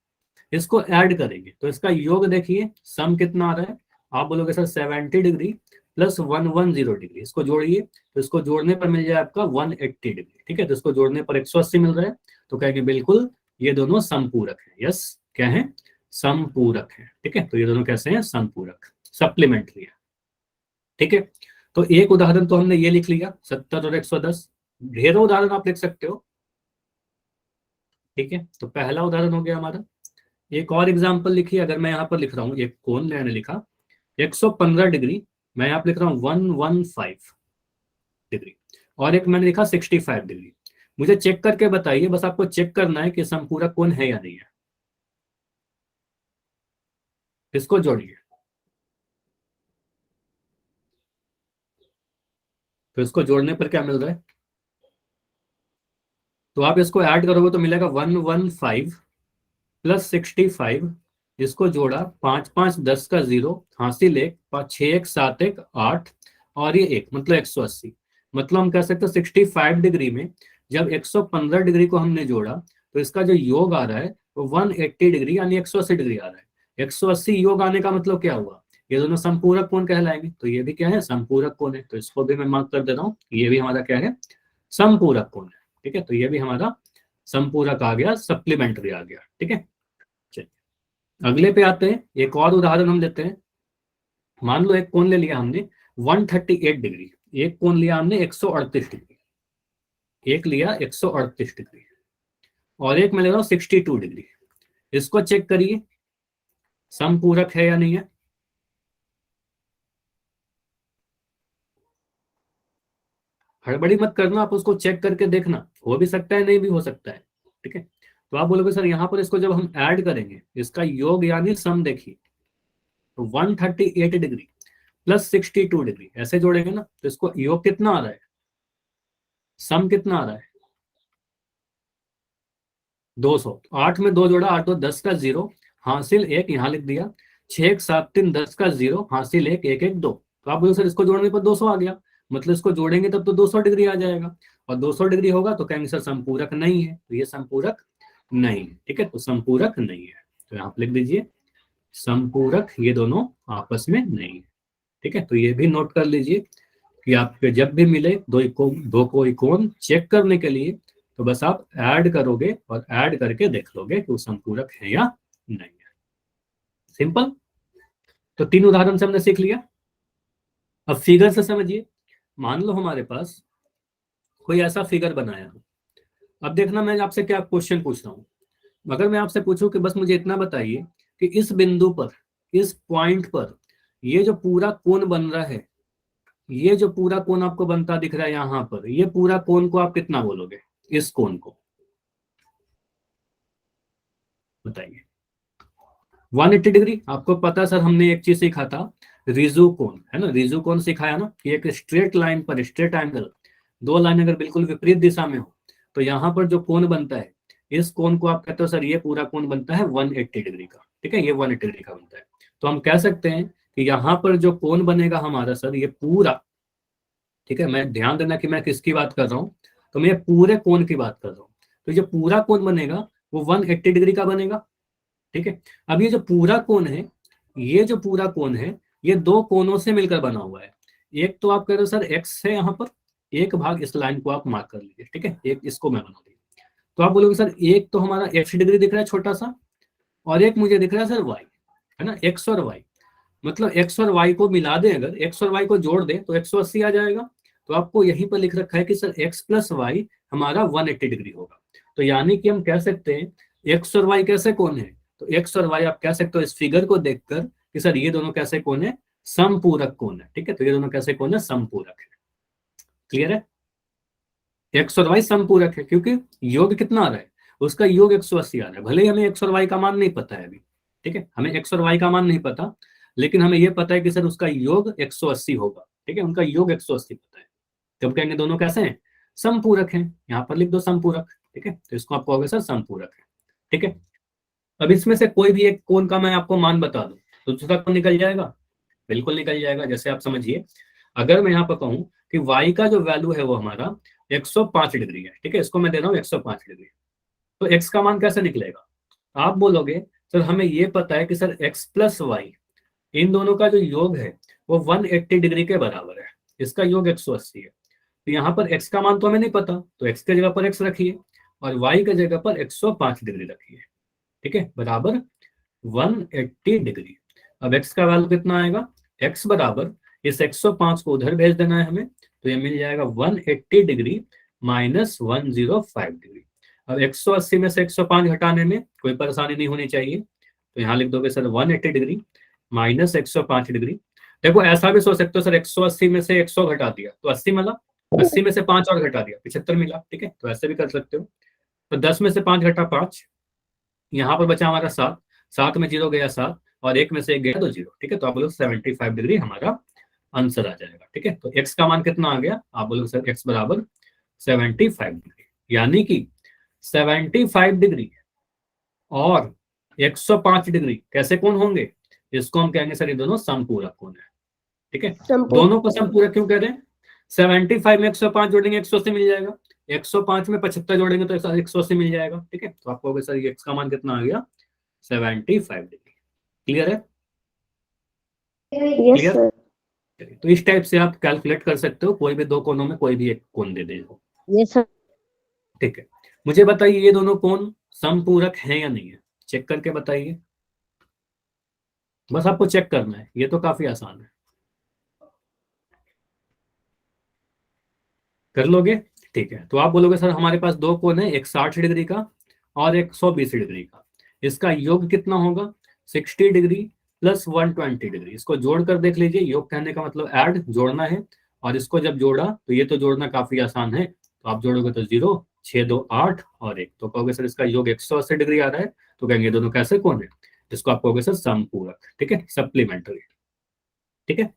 [SPEAKER 1] इसको ऐड करेंगे, तो इसका योग देखिए सम कितना आ रहा है, आप बोलोगे सर 70 डिग्री प्लस 110 डिग्री, इसको जोड़िए, तो इसको जोड़ने पर मिल जाए आपका 180 डिग्री। ठीक है, तो इसको जोड़ने पर 180 मिल रहा है, तो कहेंगे बिल्कुल ये दोनों समपूरक है। यस, क्या है, समपूरक है। ठीक है, तो ये दोनों कैसे हैं, समपूरक, सप्लीमेंट्री है। ठीक है, तो एक उदाहरण तो हमने ये लिख लिया 70 और 110, ढेरों उदाहरण आप लिख सकते हो। ठीक है, तो पहला उदाहरण हो गया हमारा। एक और एग्जांपल लिखिए, अगर मैं यहाँ पर लिख रहा हूँ, एक कोण मैंने लिखा 115 डिग्री, मैं यहाँ पर लिख रहा हूँ 115 डिग्री, और एक मैंने लिखा 65 डिग्री। मुझे चेक करके बताइए, बस आपको चेक करना है कि समपूरक कोण है या नहीं है। इसको जोड़िए, तो इसको जोड़ने पर क्या मिल रहा है, तो आप इसको ऐड करोगे तो मिलेगा 115 प्लस 65, इसको जोड़ा 5 5 10 का 0, हासिल 1, 6 1 7 1 8, और ये 1 मतलब 180। मतलब हम कह सकते हैं 65 डिग्री में जब 115 डिग्री को हमने जोड़ा तो इसका जो योग आ रहा है वो 180 डिग्री यानी 180 डिग्री आ रहा है। 180 योग आने का मतलब क्या हुआ, ये दोनों संपूरक कोण कहलाएंगे। तो ये भी क्या है, संपूरक कोण है। तो इसको भी मैं मार्क कर दे रहा हूँ, ये भी हमारा क्या है, संपूरक कोण है। ठीक है, तो ये भी हमारा संपूरक आ गया, सप्लीमेंट्री आ गया। ठीक है, चलिए अगले पे आते हैं। एक और उदाहरण हम लेते हैं। मान लो एक कोण ले लिया हमने 138 डिग्री, एक कोण लिया हमने 138 डिग्री, एक लिया 138 डिग्री, और एक मैं ले रहा हूं 62 डिग्री। इसको चेक करिए समपूरक है या नहीं है। हड़बड़ी मत करना, आप उसको चेक करके देखना, हो भी सकता है नहीं भी हो सकता है। ठीक है, तो आप बोलोगे सर यहाँ पर इसको जब हम ऐड करेंगे इसका योग यानी सम देखिए, तो 138 डिग्री प्लस 62 डिग्री ऐसे जोड़ेंगे ना, तो इसको योग कितना आ रहा है, सम कितना आ रहा है 200। 8 में 2 जोड़ा 8 2 10 का 0, हासिल 1 यहाँ लिख दिया, 6 7 3 10 का 0, हासिल 1 1 1 2। तो आप बोलो सर इसको जोड़ने पर 200 आ गया, मतलब इसको जोड़ेंगे तब तो 200 डिग्री आ जाएगा, और 200 डिग्री होगा तो कहेंगे सर संपूरक नहीं है, तो ये संपूरक नहीं है। ठीक है, तो संपूरक नहीं है, तो यहाँ पे लिख दीजिए संपूरक ये दोनों आपस में नहीं है। ठीक है, तो ये भी नोट कर लीजिए कि आपके जब भी मिले दो कोई कोण चेक करने के लिए तो बस आप ऐड करोगे और ऐड करके देख लोगे कि वो संपूरक है या नहीं है। सिंपल। तो 3 उदाहरण से हमने सीख लिया। अब फिगर से समझिए। मान लो हमारे पास कोई ऐसा फिगर बनाया हो। अब देखना मैं आपसे क्या क्वेश्चन पूछ रहा हूँ। अगर मैं आपसे पूछूं कि बस मुझे इतना बताइए कि इस बिंदु पर, इस पॉइंट पर ये जो पूरा कोण बन रहा है, ये जो पूरा कोण आपको बनता दिख रहा है यहाँ पर, ये पूरा कोण को आप कितना बोलोगे, इस कोण को बताइए। 180 डिग्री। आपको पता सर हमने एक चीज सीखा था, रिजु कोण, है ना, रिजु कोण सिखाया ना, कि एक स्ट्रेट लाइन पर, स्ट्रेट एंगल, दो लाइन अगर बिल्कुल विपरीत दिशा में हो तो यहाँ पर जो कोण बनता है, इस कोण को आप कहते हो सर ये पूरा कोण बनता है 180 डिग्री का। ठीक है, ये 180 डिग्री का बनता है। तो हम कह सकते हैं कि यहाँ पर जो कोण बनेगा हमारा सर ये पूरा, ठीक है, मैं ध्यान देना कि मैं किसकी बात कर रहा हूँ, तो मैं पूरे कोण की बात कर रहा हूँ। तो जो पूरा कोण बनेगा वो 180 डिग्री का बनेगा। ठीक है, अब ये जो पूरा कोण है, ये जो पूरा कोण है ये दो कोणों से मिलकर बना हुआ है। एक तो आप कह रहे हो सर एक्स है यहाँ पर, एक भाग इस लाइन को आप मार्क कर लीजिए। ठीक है, एक इसको मैं बना दिया, तो आप बोलोगे सर एक तो हमारा एक्स डिग्री दिख रहा है छोटा सा, और एक मुझे दिख रहा है सर वाई, है ना, एक्स और वाई। मतलब एक्स और वाई को मिला दें, अगर एक्स और वाई को जोड़ दें तो 180 आ जाएगा। तो आपको यहीं पर लिख रखा है कि सर एक्स प्लस वाई हमारा 180 डिग्री होगा। तो यानी कि हम कह सकते हैं एक्स और वाई कैसे कोण है, तो एक्स और वाई आप कह सकते हो इस फिगर को देखकर कि सर ये दोनों कैसे कोण है, समपूरक कोण है। ठीक है, तो ये दोनों कैसे कोण है, समपूरक है। क्लियर है, एक्स और वाई समपूरक है क्योंकि योग कितना आ रहा है, उसका योग 180 आ रहा है। भले ही हमें एक्स और वाई का मान नहीं पता है अभी, ठीक है, हमें एक्स और वाई का मान नहीं पता, लेकिन हमें यह पता है कि सर उसका योग 180 होगा। ठीक है, उनका योग 180 पता है, जब कहेंगे दोनों कैसे हैं, समपूरक हैं। यहाँ पर लिख दो समपूरक। ठीक है, तो इसको आप कहोगे सर समपूरक है। ठीक है, अब इसमें से कोई भी एक कोण का मैं आपको मान बता दूं तो दूसरा कोण निकल जाएगा, बिल्कुल निकल जाएगा। जैसे आप समझिए, अगर मैं यहाँ पर कहूँ कि y का जो वैल्यू है वो हमारा 105 डिग्री है, ठीक है, इसको मैं दे रहा हूँ 105 डिग्री, तो x का मान कैसे निकलेगा। आप बोलोगे सर हमें ये पता है कि सर x प्लस वाई, इन दोनों का जो योग है वो 180 डिग्री के बराबर है, इसका योग 180 है। तो यहाँ पर x का मान तो हमें नहीं पता, तो x के जगह पर x रखिए और y के जगह पर 105 डिग्री रखिए। ठीक है, बराबर 180 डिग्री। अब x का वैल्यू कितना आएगा, x बराबर इस 105 को उधर भेज देना है हमें, तो ये मिल जाएगा 180 डिग्री माइनस 105 डिग्री। अब 180 में से 105 घटाने में कोई परेशानी नहीं होनी चाहिए, तो यहाँ लिख दोगे सर 180 डिग्री माइनस 105 डिग्री। देखो ऐसा भी सोच सकते हो सर 180 में से 100 घटा दिया तो 80 मिला, 80 में से 5 और घटा दिया, 75 मिला। ठीक है, तो ऐसे भी कर सकते हो। तो 10 में से 5 घटा 5, यहाँ पर बचा हमारा 7, 7 में 0 गया 7, और 1 में से 1 गया तो 0। ठीक है, तो आप बोलो 75 डिग्री हमारा आंसर आ जाएगा। ठीक है, तो x का मान कितना आ गया, आप बोलो सर x बराबर 75 डिग्री, यानी कि 75 डिग्री और 105 डिग्री कैसे कोण होंगे, इसको हम कहेंगे सर ये दोनों समपूरक कोण है। ठीक है, दोनों को समपूरक क्यों कह रहे हैं, 75 में 105 जोड़ेंगे 180 मिल जाएगा, 105 में 75 जोड़ेंगे तो 180 मिल जाएगा। ठीक है, तो आपको सर ये x का मान कितना आ गया, 75 डिग्री। क्लियर है?
[SPEAKER 2] Yes sir.
[SPEAKER 1] तो इस टाइप से आप कैलकुलेट कर सकते हो, कोई भी दो कोनों में कोई भी एक कोण दे दे।
[SPEAKER 2] Yes sir.
[SPEAKER 1] ठीक है, मुझे बताइए ये दोनों कोण समपूरक है या नहीं है, चेक करके बताइए। बस आपको चेक करना है, ये तो काफी आसान है, कर लोगे? ठीक है, तो आप बोलोगे सर हमारे पास दो कोण है, एक 60 डिग्री का और एक 120 डिग्री का, इसका योग कितना होगा, 60 डिग्री प्लस 120 डिग्री। इसको जोड़कर देख लीजिए, योग कहने का मतलब ऐड, जोड़ना है, और इसको जब जोड़ा तो ये तो जोड़ना काफी आसान है, तो आप जोड़ोगे तो 0, 6 2 8 और 1, तो कहोगे सर इसका योग 180 डिग्री आ रहा है, तो कहेंगे दोनों कैसे कोण है, इसको आप कहोगे सर समपूरक। ठीक है, सप्लीमेंट्री। ठीक है,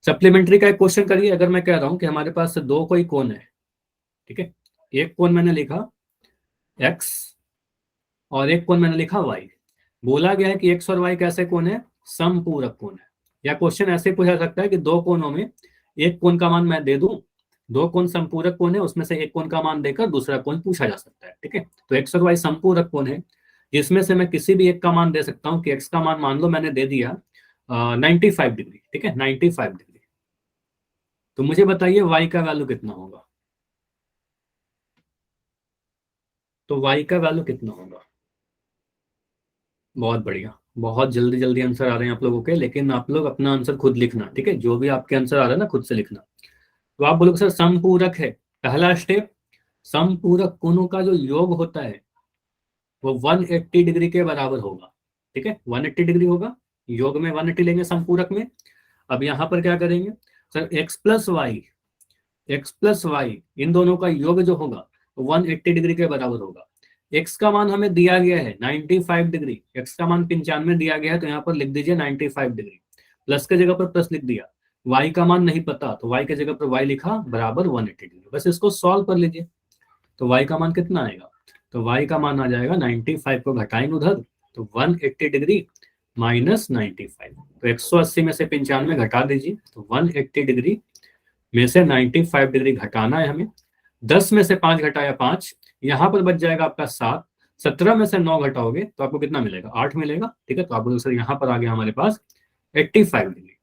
[SPEAKER 1] सप्लीमेंट्री का एक क्वेश्चन करिए, अगर मैं कह रहा हूं कि हमारे पास दो कोई कोण है। ठीक है, एक कोण मैंने लिखा x और एक कोण मैंने लिखा y, बोला गया है कि x और y कैसे कोण है, समपूरक कोण है। या क्वेश्चन ऐसे पूछा सकता है कि दो कोणों में एक कोण का मान मैं दे दूं, दो कोण समपूरक कोण है, उसमें से एक कोण का मान देकर दूसरा कोण पूछा जा सकता है। ठीक है, तो x और y समपूरक कोण है, जिसमें से मैं किसी भी एक का मान दे सकता हूं कि x का मान मान लो मैंने दे दिया 95 डिग्री। ठीक है, 95 डिग्री, तो मुझे बताइए y का वैल्यू कितना होगा, तो y का वैल्यू कितना होगा। बहुत बढ़िया, बहुत जल्दी जल्दी आंसर आ रहे हैं आप लोगों के, लेकिन आप लोग अपना आंसर खुद लिखना। ठीक है, जो भी आपके आंसर आ रहा है ना खुद से लिखना। तो आप बोलोगे सर समपूरक है, पहला स्टेप, समपूरक कोणों का जो योग होता है वो 180 डिग्री के बराबर होगा। ठीक है, 180 डिग्री होगा, योग में 180 लेंगे समपूरक में। अब यहाँ पर क्या करेंगे सर, x प्लस वाई इन दोनों का योग जो होगा 180 डिग्री के बराबर होगा। x का मान हमें दिया गया है 95 डिग्री, x का मान 95 दिया गया है, तो यहाँ पर लिख दीजिए 95 डिग्री, प्लस के जगह पर प्लस लिख दिया। y का मान नहीं पता तो y के जगह पर y लिखा बराबर 180 डिग्री, बस इसको सॉल्व कर लीजिए। तो y का मान कितना आएगा, तो y का मान आ जाएगा 95 को घटाएंगे उधर, तो 180 डिग्री माइनस 95, तो 180 में से 95 घटा दीजिए, तो 180 डिग्री में से 95 डिग्री घटाना है हमें। 10 में से 5 घटाया 5, यहाँ पर बच जाएगा आपका 7, 17 में से 9 घटाओगे तो आपको कितना मिलेगा, 8 मिलेगा। ठीक है, तो आप बोलोगे सर यहाँ पर आ गया हमारे पास 85 डिग्री।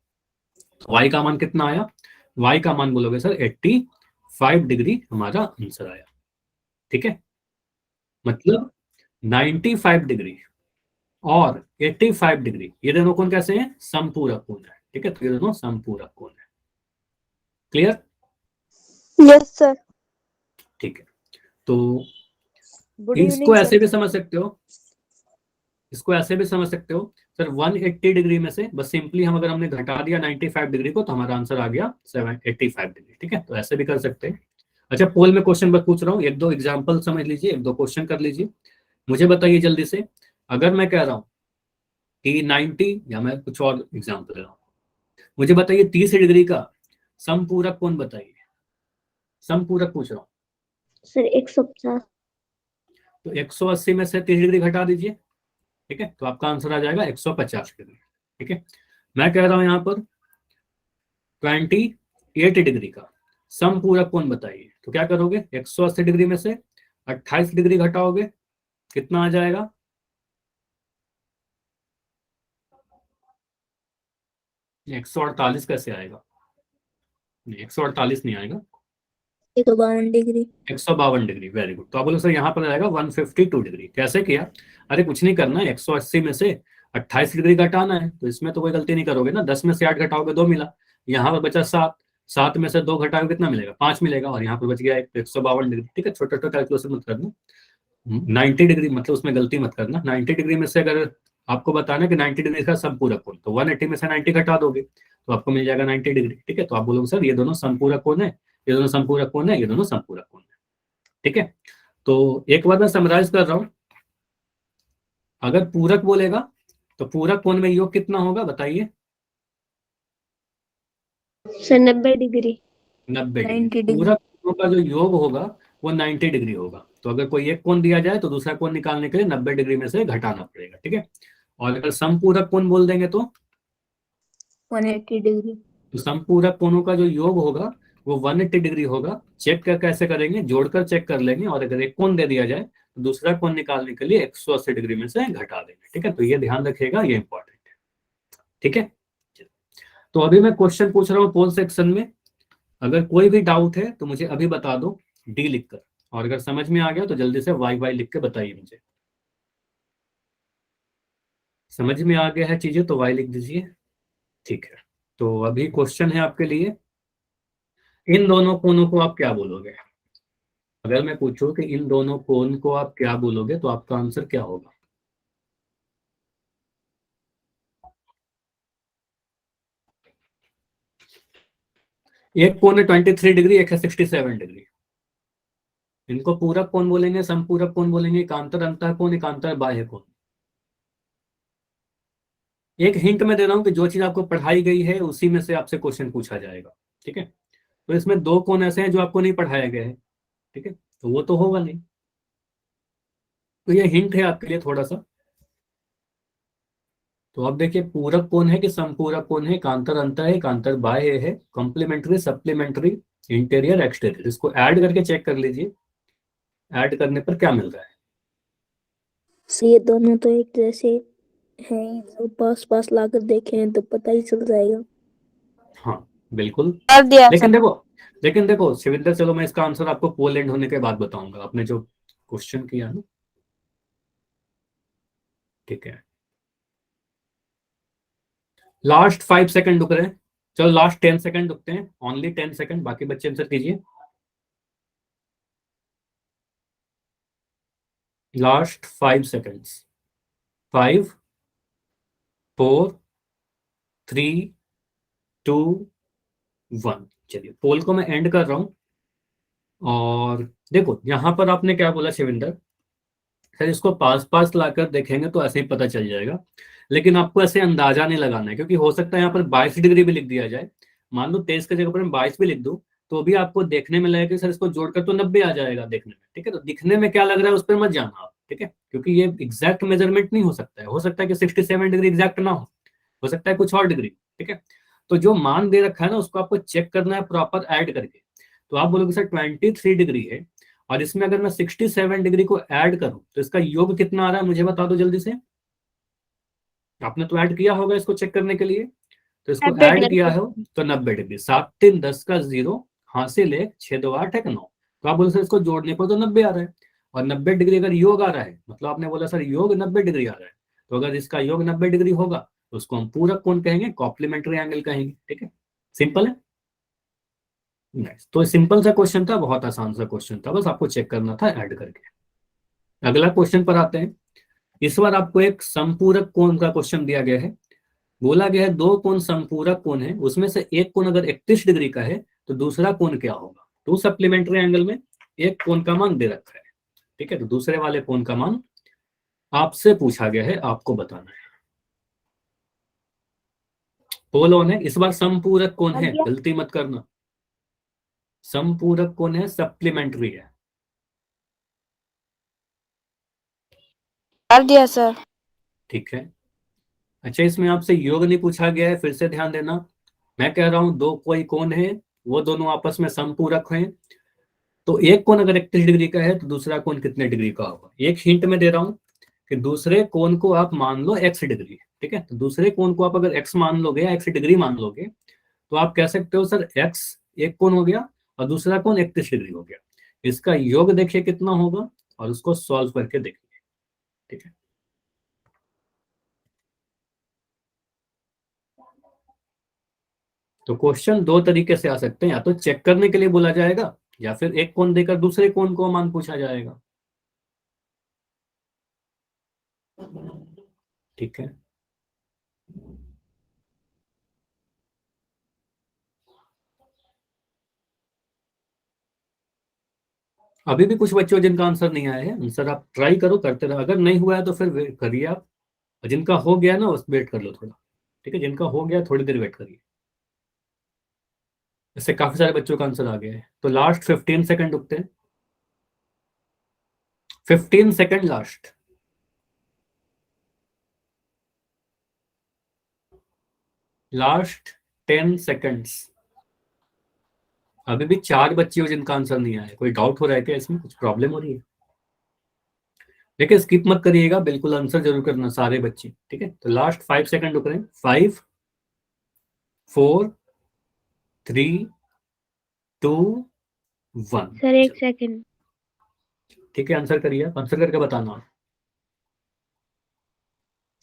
[SPEAKER 1] तो y का मान कितना आया, y का मान बोलोगे सर 85 डिग्री हमारा आंसर आया। ठीक है, मतलब 95 डिग्री और 85 डिग्री ये दोनों कोण कैसे हैं, समपूरक कोण है। ठीक है, तो ये दोनों समपूरक कोण है। क्लियर?
[SPEAKER 2] Yes sir.
[SPEAKER 1] ठीक है, तो इसको ऐसे भी समझ सकते हो, इसको ऐसे भी समझ सकते हो सर, 180 डिग्री में से बस सिंपली हम अगर हमने घटा दिया 95 डिग्री को तो हमारा आंसर आ गया 85 डिग्री। ठीक है, तो ऐसे भी कर सकते हैं। अच्छा, पोल में क्वेश्चन बस पूछ रहा हूँ, एक दो एग्जांपल समझ लीजिए, एक दो क्वेश्चन कर लीजिए। मुझे बताइए जल्दी से, अगर मैं कह रहा हूँ कि 90, या मैं कुछ और एग्जाम्पल दे रहा हूँ, मुझे बताइए 30 डिग्री का समपूरक कोण बताइए, समपूरक पूछ रहा हूँ
[SPEAKER 2] सर 150।
[SPEAKER 1] तो 180 में से 30 डिग्री घटा दीजिए। ठीक है, तो आपका आंसर आ जाएगा 150 डिग्री। ठीक है, मैं कह रहा हूं यहां पर 28 डिग्री का समपूरक कोण बताइए, तो क्या करोगे, 180 डिग्री में से 28 डिग्री घटाओगे, कितना आ जाएगा, ये 148 कैसे आएगा, नहीं 148 नहीं आएगा,
[SPEAKER 2] 152 डिग्री।
[SPEAKER 1] 152 degree, very good. तो आप बोलो सर यहाँ पर आएगा 152 डिग्री। कैसे किया, अरे कुछ नहीं करना है, 180 में से 28 डिग्री घटाना है, तो इसमें तो कोई गलती नहीं करोगे ना, 10 में से 8 घटाओगे 2 मिला, यहाँ पर बचा 7, 7 में से 2 घटाओगे कितना मिलेगा, 5 मिलेगा, और यहाँ पर बच गया 152 डिग्री। ठीक है, छोटा छोटा कैलकुलेशन मत करना, 90 डिग्री मतलब उसमें गलती मत करना। 90 डिग्री में से अगर आपको बताना कि 90 डिग्री का समपूरक कोण, तो 180 में से 90 घटा दोगे तो आपको मिल जाएगा 90 डिग्री। ठीक है, तो आप बोलोगे सर ये दोनों समपूरक कोण है, ये दोनों समपूरक कोण है, ये दोनों समपूरक कोण है। ठीक है, तो एक बार मैं समराइज कर रहा हूं। अगर पूरक बोलेगा तो पूरक कोण में योग कितना होगा बताइए?
[SPEAKER 2] Sir 90 degree.
[SPEAKER 1] 90 डिग्री।
[SPEAKER 2] 90 डिग्री।
[SPEAKER 1] पूरक कोणों का जो योग होगा वो 90 डिग्री होगा। तो अगर कोई एक कोण दिया जाए तो दूसरा कोण निकालने के लिए 90 डिग्री में से घटाना पड़ेगा। ठीक है, और अगर समपूरक कोण बोल देंगे तो
[SPEAKER 2] 180 डिग्री।
[SPEAKER 1] समपूरक कोणों का जो योग होगा वो 180 डिग्री होगा। चेक कर कैसे करेंगे, जोड़कर चेक कर लेंगे, और अगर एक कोण दे दिया जाए तो दूसरा कोण निकालने के लिए 180 डिग्री में से घटा देंगे। ठीक है, तो ये ध्यान रखिएगा, ये इंपॉर्टेंट है। ठीक है, तो अभी मैं क्वेश्चन पूछ रहा हूँ पोल सेक्शन में। अगर कोई भी डाउट है तो मुझे अभी बता दो डी लिखकर, और अगर समझ में आ गया तो जल्दी से वाई वाई लिख के बताइए मुझे। समझ में आ गया है चीजें तो वाई लिख दीजिए। ठीक है, तो अभी क्वेश्चन है आपके लिए, इन दोनों कोणों को आप क्या बोलोगे? अगर मैं पूछूं कि इन दोनों कोण को आप क्या बोलोगे तो आपका आंसर क्या होगा? एक कोण है 23 डिग्री, एक है 67 डिग्री। इनको पूरक कोण बोलेंगे, समपूरक कोण बोलेंगे, एकांतर अंतः कोण, एकांतर बाह्य कोण। एक हिंट में दे रहा हूं कि जो चीज आपको पढ़ाई गई है उसी में से आपसे क्वेश्चन पूछा जाएगा। ठीक है, तो इसमें दो कोण ऐसे हैं जो आपको नहीं पढ़ाया गया है। ठीक है, तो वो तो होगा नहीं, तो ये हिंट है आपके लिए थोड़ा सा। तो अब देखिए पूरक कोण है कि समपूरक कोण है, एकांतर अंतः है, एकांतर बाह्य है, कॉम्प्लीमेंट्री, सप्लीमेंट्री, इंटीरियर, एक्सटीरियर। इसको ऐड करके चेक कर लीजिए, ऐड करने पर क्या मिल रहा है।
[SPEAKER 2] सर ये दोनों तो एक जैसे हैं, जब पास पास लाकर देखें तो पता ही चल जाएगा।
[SPEAKER 1] हाँ बिल्कुल,
[SPEAKER 3] कर दिया
[SPEAKER 1] लेकिन
[SPEAKER 3] सर।
[SPEAKER 1] देखो, लेकिन देखो शिविंदर, चलो मैं इसका आंसर आपको पोलैंड होने के बाद बताऊंगा, आपने जो क्वेश्चन किया ना। ठीक है, लास्ट 5 सेकंड रुक रहे हैं। चलो लास्ट 10 सेकंड रुकते हैं, ओनली 10 सेकंड, बाकी बच्चे आंसर कीजिए। Last 5 seconds, 5, 4, 3, 2, 1। चलिए पोल को मैं एंड कर रहा हूं। और देखो यहां पर आपने क्या बोला शिविंदर, सर इसको पास पास लाकर देखेंगे तो ऐसे ही पता चल जाएगा, लेकिन आपको ऐसे अंदाजा नहीं लगाना है, क्योंकि हो सकता है यहाँ पर 22 डिग्री भी लिख दिया जाए। मान लो 23 की जगह पर मैं 22 भी लिख दूं, तो भी आपको देखने में लगेगा कि सर इसको जोड़कर तो 90 आ जाएगा देखने में। ठीक है, तो दिखने में क्या लग रहा है उस पर मत जाना आप। ठीक है, क्योंकि ये एग्जैक्ट मेजरमेंट नहीं हो सकता है, हो सकता है कि 67 डिग्री एग्जैक्ट ना हो सकता है कुछ और डिग्री। ठीक है, तो जो मान दे रखा है ना उसको आपको चेक करना है प्रॉपर ऐड करके। तो आप बोलोगे सर 23 डिग्री है, और इसमें अगर मैं 67 डिग्री को ऐड करूं तो इसका योग कितना आ रहा है मुझे बता दो जल्दी से। आपने तो ऐड किया होगा इसको चेक करने के लिए, तो इसको
[SPEAKER 3] 90
[SPEAKER 1] ऐड किया
[SPEAKER 3] डिग्री।
[SPEAKER 1] है तो 90 डिग्री। 7 3 10 का 0, हासिल 1, 6 2 8 है 9। तो आप बोलो सर इसको जोड़ने पर तो 90 आ रहा है, और 90 डिग्री अगर योग आ रहा है मतलब आपने बोला सर योग 90 डिग्री आ रहा है, तो अगर इसका योग 90 डिग्री होगा तो उसको हम पूरक कोण कहेंगे, कॉम्प्लीमेंट्री एंगल कहेंगे। ठीक है, सिंपल है। नेक्स्ट, तो सिंपल सा क्वेश्चन था, बहुत आसान सा क्वेश्चन था, बस आपको चेक करना था ऐड करके। अगला क्वेश्चन पर आते हैं। इस बार आपको एक संपूरक कोण का क्वेश्चन दिया गया है। बोला गया है दो कोण संपूरक कोण है, उसमें से एक कोण अगर 31 डिग्री का है तो दूसरा कोण क्या होगा। तो सप्लीमेंट्री एंगल में एक कोण का मान दे रखा है। ठीक है, तो दूसरे वाले कोण का मान आपसे पूछा गया है, आपको बताना है। पोल ऑन है, इस बार संपूरक कोण है, गलती मत करना। संपूरक कोण है, सप्लीमेंट्री है।
[SPEAKER 3] कर दिया सर।
[SPEAKER 1] ठीक है, अच्छा इसमें आपसे योग नहीं पूछा गया है, फिर से ध्यान देना। मैं कह रहा हूं दो कोई कोण है, वो दोनों आपस में संपूरक हैं, तो एक कोण अगर 31 डिग्री का है तो दूसरा कोण कितने डिग्री का होगा। एक हिंट में दे रहा हूं कि दूसरे कोण को आप मान लो x डिग्री। ठीक है, तो दूसरे कोण को आप अगर x मान लोगे या x डिग्री मान लोगे तो आप कह सकते हो सर x एक कोण हो गया और दूसरा कोण 31 डिग्री हो गया। इसका योग देखिए कितना होगा और उसको सॉल्व करके देखिए। ठीक है, तो क्वेश्चन दो तरीके से आ सकते हैं, या तो चेक करने के लिए बोला जाएगा या फिर एक कोण देकर दूसरे कोण को मान पूछा जाएगा। ठीक है, अभी भी कुछ बच्चों जिनका आंसर नहीं आया है, आंसर आप ट्राई करो, करते रहो। अगर नहीं हुआ है तो फिर वेट करिए आप। जिनका हो गया ना उस वेट कर लो थोड़ा, ठीक है। जिनका हो गया थोड़ी देर वेट करिए। इससे काफी सारे बच्चों का आंसर आ गया है। तो लास्ट 15 सेकंड रुकते हैं, 15 सेकंड लास्ट। Last 10 seconds. अभी भी 4 बच्चे हो जिनका आंसर नहीं आया। कोई डाउट हो रहा है क्या इसमें, कुछ प्रॉब्लम हो रही है? देखिए स्किप मत करिएगा, बिल्कुल आंसर जरूर करना सारे बच्चे, ठीक है। तो लास्ट 5 सेकंड रुक रहे हैं। 5, 4, 3, 2, 1।
[SPEAKER 3] सर एक सेकंड।
[SPEAKER 1] ठीक है, आंसर करिए, आप आंसर करके बताना।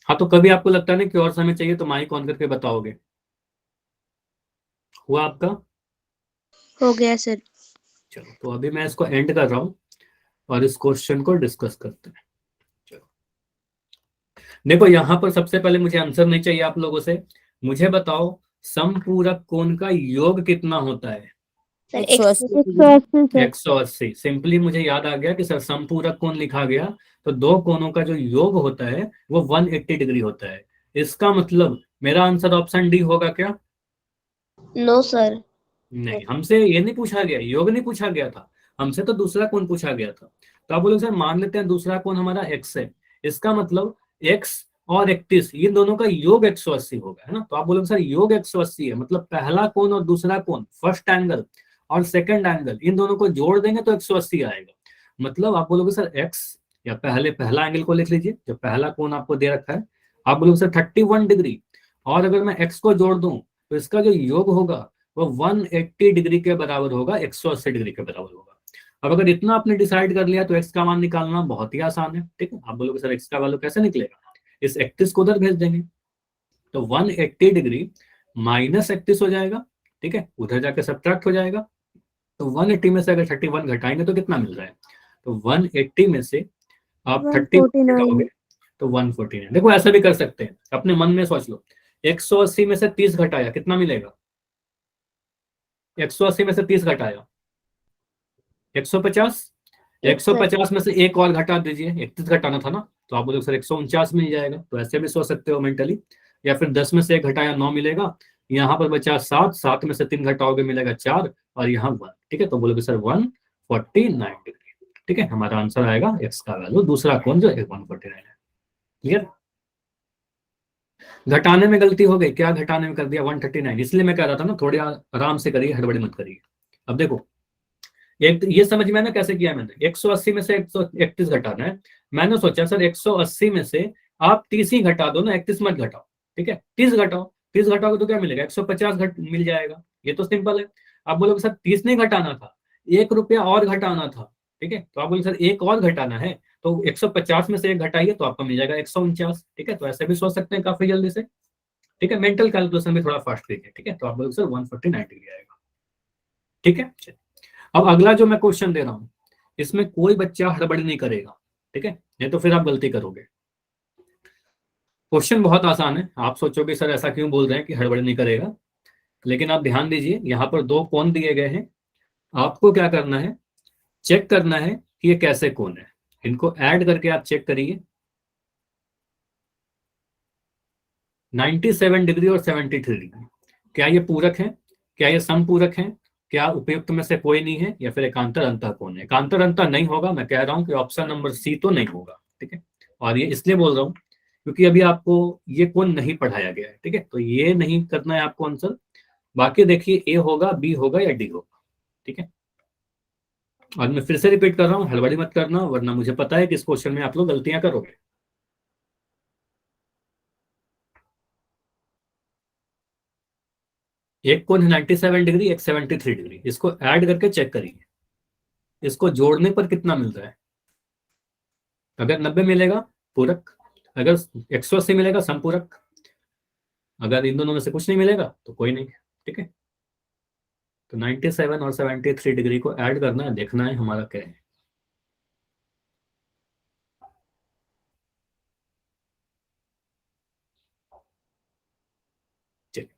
[SPEAKER 1] हाँ, तो कभी आपको लगता है ना कि और समय चाहिए तो माइक ऑन करके बताओगे। हुआ आपका?
[SPEAKER 3] हो गया सर।
[SPEAKER 1] चलो, तो अभी मैं इसको एंड कर रहा हूँ और इस क्वेश्चन को डिस्कस करते हैं। चलो, देखो यहाँ पर सबसे पहले मुझे आंसर नहीं चाहिए आप लोगों से। मुझे बताओ समपूरक कोण का योग कितना होता है?
[SPEAKER 3] Sir
[SPEAKER 2] 180
[SPEAKER 3] 180 sir.
[SPEAKER 1] 180। सिंपली मुझे याद आ गया कि सर समपूरक कोण लिखा गया तो दो कोणों का जो योग होता है वो 180 डिग्री होता है। इसका मतलब मेरा आंसर ऑप्शन डी होगा क्या?
[SPEAKER 3] No sir.
[SPEAKER 1] नहीं, हमसे ये नहीं पूछा गया, योग नहीं पूछा गया था। हमसे तो दूसरा कोण पूछा गया था। तो आप बोलोगे सर मान लेते हैं दूसरा कोण हमारा एक्स है। इसका मतलब एक्स और 31 इन दोनों का योग 180 होगा, है ना। तो आप बोलोगे सर योग 180 है, मतलब पहला कोण और दूसरा कोण, फर्स्ट एंगल और सेकंड एंगल, इन दोनों को जोड़ देंगे तो 180 आएगा। मतलब आप बोलोगे सर एक्स, या पहले पहला एंगल को लिख लीजिए जो पहला कोण आपको दे रखा है। आप बोलोगे सर 31 डिग्री, और अगर मैं एक्स को जोड़ दूं तो इसका जो योग होगा वो 180 डिग्री के बराबर होगा, 180 डिग्री के बराबर होगा। अब अगर इतना आपने डिसाइड कर लिया तो एक्स का मान निकालना बहुत ही आसान है, ठीक है। आप बोलोगे सर एक्स का वैल्यू कैसे निकलेगा? इस 31 को उधर भेज देंगे तो 180 डिग्री माइनस 31 हो जाएगा, ठीक है। उधर जाके सब्ट्रैक्ट हो जाएगा। तो 180 में से अगर 31 घटाएंगे तो कितना मिल रहा है? तो 180 में से आप 31 घटाओगे
[SPEAKER 3] 149।
[SPEAKER 1] तो 149। देखो ऐसा भी कर सकते हैं, अपने मन में सोच लो। 180 में से 30 घटाया कितना मिलेगा? 180 में से 30 घटाया 150।
[SPEAKER 3] एक सर।
[SPEAKER 1] 150 में से एक और घटा दीजिए, 31 घटाना था ना। तो आप बोलोगे सर 149 मिल जाएगा। तो ऐसे भी सोच सकते हो मेंटली। या फिर 10 में से एक घटाया 9 मिलेगा। यहाँ पर बचा 7, 7 में से 3 घटाओगे मिलेगा 4, और यहाँ 1, ठीक है। तो बोलोगे सर 149 डिग्री, ठीक है। हमारा आंसर आएगा एक्स का वैल्यू, दूसरा कोण जो 149 है। क्लियर? घटाने में गलती हो गई, क्या घटाने में कर दिया 139, इसलिए मैं कह रहा था ना थोड़ी आराम से करिए, हड़बड़ी मत करिए। अब देखो एक ये समझ में ना कैसे किया मैंने। 180 में से 131 घटाना है। मैंने सोचा सर 180 में से आप 30 ही घटा दो ना, 31 मत घटाओ, ठीक है। 30 घटाओ, 30 घटाओगे तो क्या मिलेगा? 150 मिल जाएगा। ये तो सिंपल है। आप बोलोगे सर 30 नहीं घटाना था, 1 रुपया और घटाना था, ठीक है। तो आप बोलोगे सर एक और घटाना है, तो 150 में से एक घटाइए तो आपको मिल जाएगा 149, ठीक है। तो ऐसे भी सोच सकते हैं काफी जल्दी से, ठीक है। मेंटल कैलकुलेशन भी थोड़ा फास्ट कीजिए, ठीक है। तो आप बोलोगे सर 149 डिग्री आएगा, ठीक है। अब अगला जो मैं क्वेश्चन दे रहा हूं इसमें कोई बच्चा हड़बड़ी नहीं करेगा, ठीक है, नहीं तो फिर आप गलती करोगे। क्वेश्चन बहुत आसान है। आप सोचोगे सर ऐसा क्यों बोल रहे हैं कि हड़बड़ी नहीं करेगा, लेकिन आप ध्यान दीजिए यहाँ पर दो कोण दिए गए हैं। आपको क्या करना है, चेक करना है कि ये कैसे कोण है। इनको ऐड करके आप चेक करिए। 97 डिग्री और 73 डिग्री, क्या ये पूरक है? क्या ये समपूरक है? क्या उपयुक्त में से कोई नहीं है, या फिर एकांतर अंतः कोण है? एकांतर अंतः नहीं होगा, मैं कह रहा हूं कि ऑप्शन नंबर सी तो नहीं होगा, ठीक है। और ये इसलिए बोल रहा हूं क्योंकि अभी आपको ये कोण नहीं पढ़ाया गया है, ठीक है। तो ये नहीं करना है आपको आंसर। बाकी देखिए ए होगा, बी होगा या डी होगा, ठीक है। और मैं फिर से रिपीट कर रहा हूँ, हड़बड़ी मत करना, वरना मुझे पता है कि इस क्वेश्चन में आप लोग गलतियां करोगे। एक कोण है 97 डिग्री, एक 73 डिग्री, इसको ऐड करके चेक करिए। इसको जोड़ने पर कितना मिल रहा है? अगर 90 मिलेगा पूरक, अगर 180 मिलेगा संपूरक, अगर इन दोनों में से कुछ नहीं मिलेगा तो कोई नहीं, ठीक है। तो 97 और 73 डिग्री को ऐड करना है, देखना है हमारा क्या है।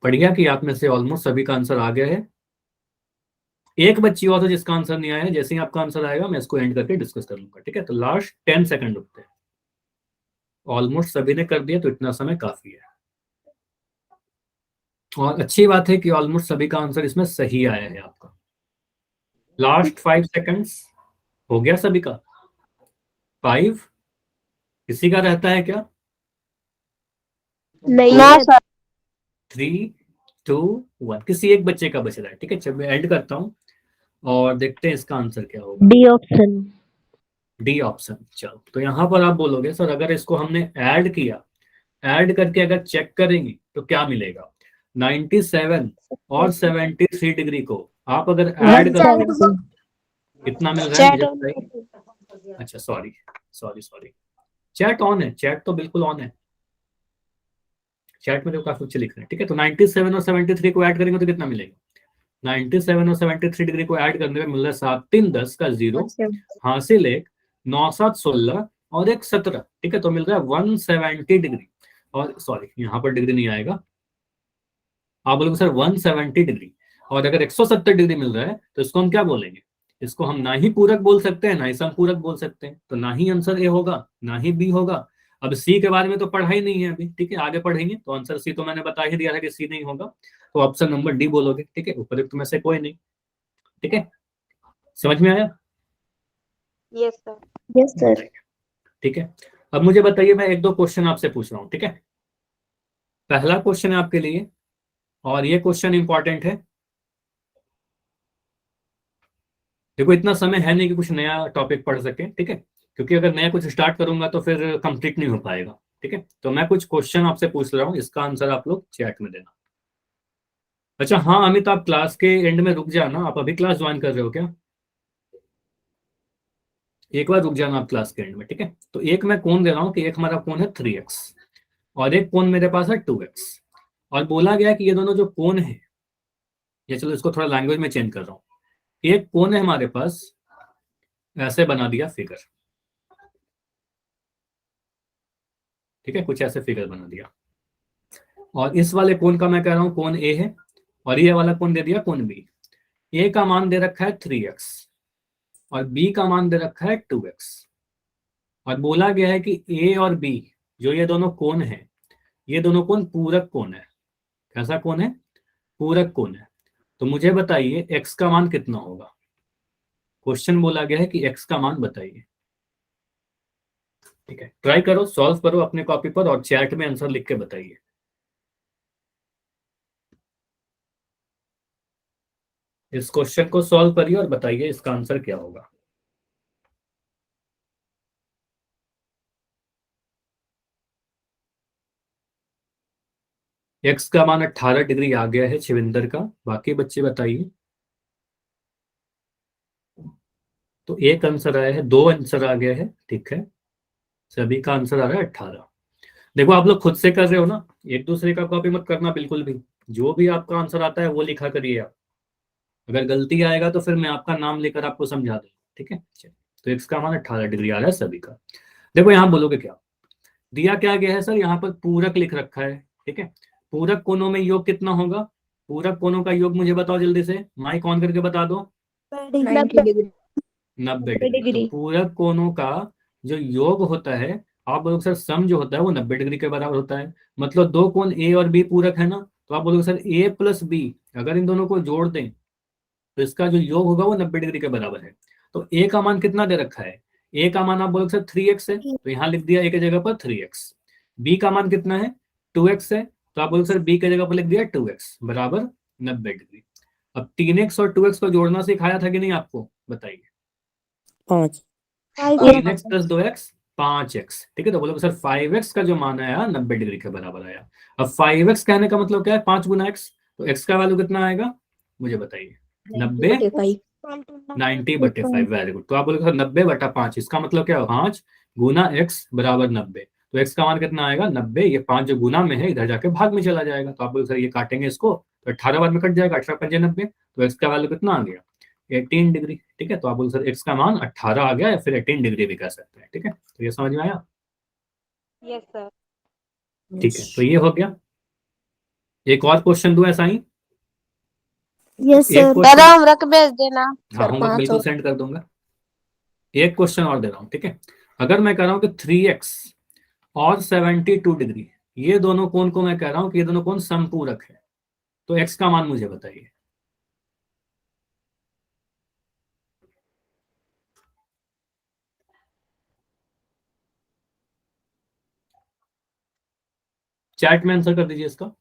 [SPEAKER 1] बढ़िया कि आप में से ऑलमोस्ट सभी का आंसर आ गया है। एक बच्ची और तो जिसका आंसर नहीं आया, जैसे ही आपका आंसर आएगा मैं इसको एंड करके डिस्कस कर लूंगा, ठीक है। तो लास्ट 10 सेकंड रुकते हैं। ऑलमोस्ट सभी ने कर दिया, तो इतना समय काफी है। और अच्छी बात है कि ऑलमोस्ट सभी का आंसर इसमें सही आया है आपका। लास्ट 5 सेकंड्स हो गया सभी का? 5? किसी का रहता है क्या?
[SPEAKER 3] नहीं सर।
[SPEAKER 1] 3, 2, 1, किसी एक बच्चे का बच रहा है, ठीक है। चल मैं एंड करता हूँ और देखते हैं इसका आंसर क्या होगा।
[SPEAKER 3] D option.
[SPEAKER 1] D option. चलो, तो यहाँ पर आप बोलोगे सर अगर इसको हमने ऐड किया, ऐड करके अगर चेक करेंगे तो क्या मिलेगा? 97 और 73 डिग्री को आप अगर ऐड कर, कितना मिल रहा है मुझे बताइए। अच्छा sorry sorry sorry, chat on है, चैट तो बिल्कुल ऑन है, चैट में तो काफी अच्छे लिख रहे हैं, ठीक है। तो 97 और 73 को ऐड करेंगे तो कितना मिलेगा? 97 और 73 डिग्री को ऐड करने में मिल रहा है 7 3 10 का 0, हासिल 1, 9 7 16 और 1 17, ठीक है। तो मिल रहा है 170 डिग्री। और सॉरी यहाँ पर डिग्री नहीं आएगा, आप बोलोगे सर 170 डिग्री, और अगर 170 डिग्री मिल रहा है तो इसको हम क्या बोलेंगे? इसको हम ना ही पूरक बोल सकते हैं, ना ही समपूरक बोल सकते हैं। तो ना ही आंसर ए होगा, ना ही बी होगा। अब सी के बारे में तो पढ़ा ही नहीं है अभी, ठीक है, आगे पढ़ेंगे। तो आंसर सी तो मैंने बता ही दिया था कि सी नहीं होगा, तो ऑप्शन नंबर डी बोलोगे, ठीक है। उपयुक्त में से कोई नहीं, ठीक है। समझ में आया?
[SPEAKER 3] Yes sir. Yes sir.
[SPEAKER 1] ठीक है। अब मुझे बताइए, मैं एक दो क्वेश्चन आपसे पूछ रहा हूँ, ठीक है। पहला क्वेश्चन है आपके लिए, और ये क्वेश्चन इंपॉर्टेंट है। देखो इतना समय है नहीं कि कुछ नया टॉपिक पढ़ सके, ठीक है, क्योंकि अगर नया कुछ स्टार्ट करूंगा तो फिर कंप्लीट नहीं हो पाएगा, ठीक है। तो मैं कुछ क्वेश्चन आपसे पूछ रहा हूँ, इसका आंसर आप लोग चैट में देना। अच्छा हाँ अमित, आप क्लास के एंड में रुक जाना, आप अभी क्लास ज्वाइन कर रहे हो क्या? एक बार रुक जाना आप क्लास के एंड में, ठीक है। तो एक मैं कोण दे रहा हूँ कि एक हमारा कोण है 3x और एक कोण मेरे पास है 2x, और बोला गया कि ये दोनों जो कोण है, ये चलो इसको थोड़ा लैंग्वेज में चेंज कर रहा हूँ। एक कोण है हमारे पास, ऐसे बना दिया फिगर, ठीक है, कुछ ऐसे फिगर बना दिया। और इस वाले कोण का मैं कह रहा हूं कोण ए है, और ये वाला कोण दे दिया कोण बी। ए का मान दे रखा है 3x और बी का मान दे रखा है 2x, और बोला गया है कि ए और बी जो ये दोनों कोण है, ये दोनों कोण पूरक कोण है। कैसा कोण है? पूरक कोण है। तो मुझे बताइए x का मान कितना होगा? क्वेश्चन बोला गया है कि x का मान बताइए, ठीक है। ट्राई करो, सॉल्व करो अपने कॉपी पर और चैट में आंसर लिख के बताइए। इस क्वेश्चन को सॉल्व करिए और बताइए इसका आंसर क्या होगा। एक्स का मान 18 डिग्री आ गया है शिविंदर का, बाकी बच्चे बताइए। तो एक आंसर आया है, दो आंसर आ गया है, ठीक है। सभी का आंसर आ रहा है 18। देखो आप लोग खुद से कर रहे हो ना, एक दूसरे का कॉपी मत करना बिल्कुल भी। जो भी आपका आंसर आता है वो लिखा करिए आप। अगर गलती आएगा तो फिर मैं आपका नाम लेकर आपको समझा दूंगा, ठीक है। चलिए, तो एक्स का मान 18 डिग्री आ रहा है सभी का। देखो यहाँ बोलोगे क्या दिया, क्या गया है सर? यहाँ पर पूरक लिख रखा है, ठीक है। पूरक कोणों में योग कितना होगा? पूरक कोणों का योग मुझे बताओ जल्दी से, माइक ऑन करके बता दो।
[SPEAKER 3] 90 डिग्री।
[SPEAKER 1] 90 डिग्री। तो पूरक कोणों का जो योग होता है, आप बोलोगे सर सम जो होता है वो 90 डिग्री के बराबर होता है। मतलब दो कोण ए और बी पूरक है ना, तो आप बोलोगे सर ए प्लस बी, अगर इन दोनों को जोड़ दें तो इसका जो योग होगा वो 90 डिग्री के बराबर है। तो ए का मान कितना दे रखा है? ए का मान आप बोलोगे सर 3x है, तो यहाँ लिख दिया ए की जगह पर 3x। बी का मान कितना है? 2x है, तो आप बोलोगे सर बी की जगह पर लिख दिया 2x बराबर 90 डिग्री। अब 3x और 2x को जोड़ना सिखाया था कि नहीं आपको? बताइए।
[SPEAKER 2] 5
[SPEAKER 1] 3x प्लस 2x 5x, ठीक है। तो बोलोगे सर 5x का जो मान आया 90 डिग्री के बराबर आया। अब 5x कहने का मतलब क्या है? 5 गुना x, तो x का वैल्यू कितना आएगा मुझे बताइए? 90 90/5, वेरी गुड। तो आप बोलोगे सर 90/5, इसका मतलब क्या है? 5 गुना x बराबर 90। तो x का मान कितना आएगा? 90। ये 5 जो गुना में है इधर जाके भाग में चला जाएगा, तो आप बोलोगे सर ये काटेंगे इसको तो 18 बार में कट जाएगा, 18 पंजे 90। तो x का वैल्यू कितना आ गया? 18 डिग्री, ठीक है। तो आप बोल सर x का मान 18 आ गया, या फिर 18 डिग्री भी कह सकते हैं, ठीक है। तो ये समझ में आया?
[SPEAKER 3] Yes sir.
[SPEAKER 1] ठीक है, तो ये हो गया। एक और क्वेश्चन दूं ऐसा ही?
[SPEAKER 2] यस
[SPEAKER 1] एक
[SPEAKER 2] सर।
[SPEAKER 1] question-
[SPEAKER 3] दादा होमवर्क भेज देना।
[SPEAKER 1] हाँ
[SPEAKER 2] सर,
[SPEAKER 1] होमवर्क
[SPEAKER 2] 5
[SPEAKER 1] बिल्कुल
[SPEAKER 2] और।
[SPEAKER 1] सेंड कर दूंगा। एक क्वेश्चन और दे रहा हूँ, ठीक है। अगर मैं कह रहा हूँ कि 3x और 72 डिग्री, ये दोनों कोण को मैं कह रहा हूँ कि ये दोनों कोण समपूरक है, तो x का मान मुझे बताइए। चैट में आंसर कर दीजिए इसका।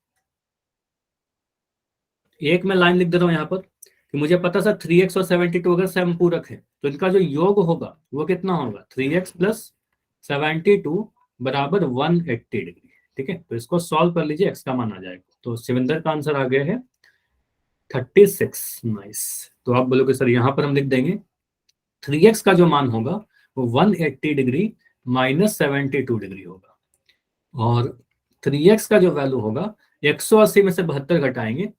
[SPEAKER 1] एक मैं लाइन लिख दे रहा हूं यहां पर कि मुझे पता सर 3x और 72 अगर समपूरक है तो इनका जो योग होगा वो कितना होगा, 3x प्लस 72 बराबर 180 डिग्री। ठीक है, तो इसको सॉल्व कर लीजिए, x का मान आ जाएगा। तो शिविंदर का आंसर आ गया है 36। नाइस। तो आप बोलोगे सर यहाँ पर हम लिख देंगे 3x का जो मान होगा वो 180 डिग्री माइनस 72 डिग्री होगा, और 3x का जो वैल्यू होगा 180 में से 72 घटाएंगे।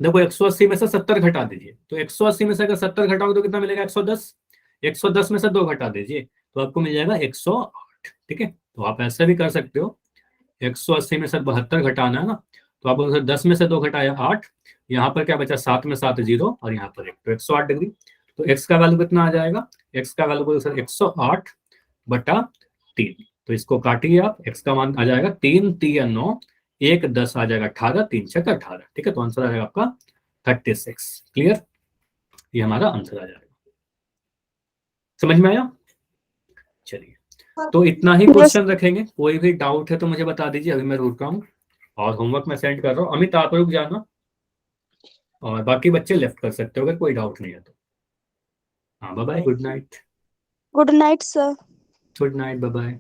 [SPEAKER 1] देखो 180 में से 70 घटा दीजिए, तो 180 में से अगर 70 घटाओगे तो कितना मिलेगा, 110। 110 में से 2 घटा दीजिए तो आपको मिल जाएगा 108। ठीक है, तो आप ऐसे भी कर सकते हो, 180 में से 72 घटाना है ना, तो आप 10 में से 2 घटाया 8, यहाँ पर क्या बचा, 7 में 7 0 और यहाँ पर 1, तो 108 डिग्री। तो x का वैल्यू कितना आ जाएगा, x का वैल्यू बोलो सर 108 बटा 3। तो इसको काटिए आप, x का मान आ जाएगा 3 3 9, 1 10 आ जाएगा 18, 3 6 18। ठीक है, तो आंसर आ जाएगा आपका 36। क्लियर, ये हमारा आंसर आ जाएगा। समझ में आया? चलिए, तो इतना ही क्वेश्चन रखेंगे। कोई भी डाउट है तो मुझे बता दीजिए, अभी मैं रुक रहा हूँ और होमवर्क मैं सेंड कर रहा हूँ। अमित आप रुक जाना, और बाकी बच्चे लेफ्ट कर सकते हो अगर कोई डाउट नहीं है तो। हाँ bye bye, good night.
[SPEAKER 3] Good night sir.
[SPEAKER 1] Good night, bye bye.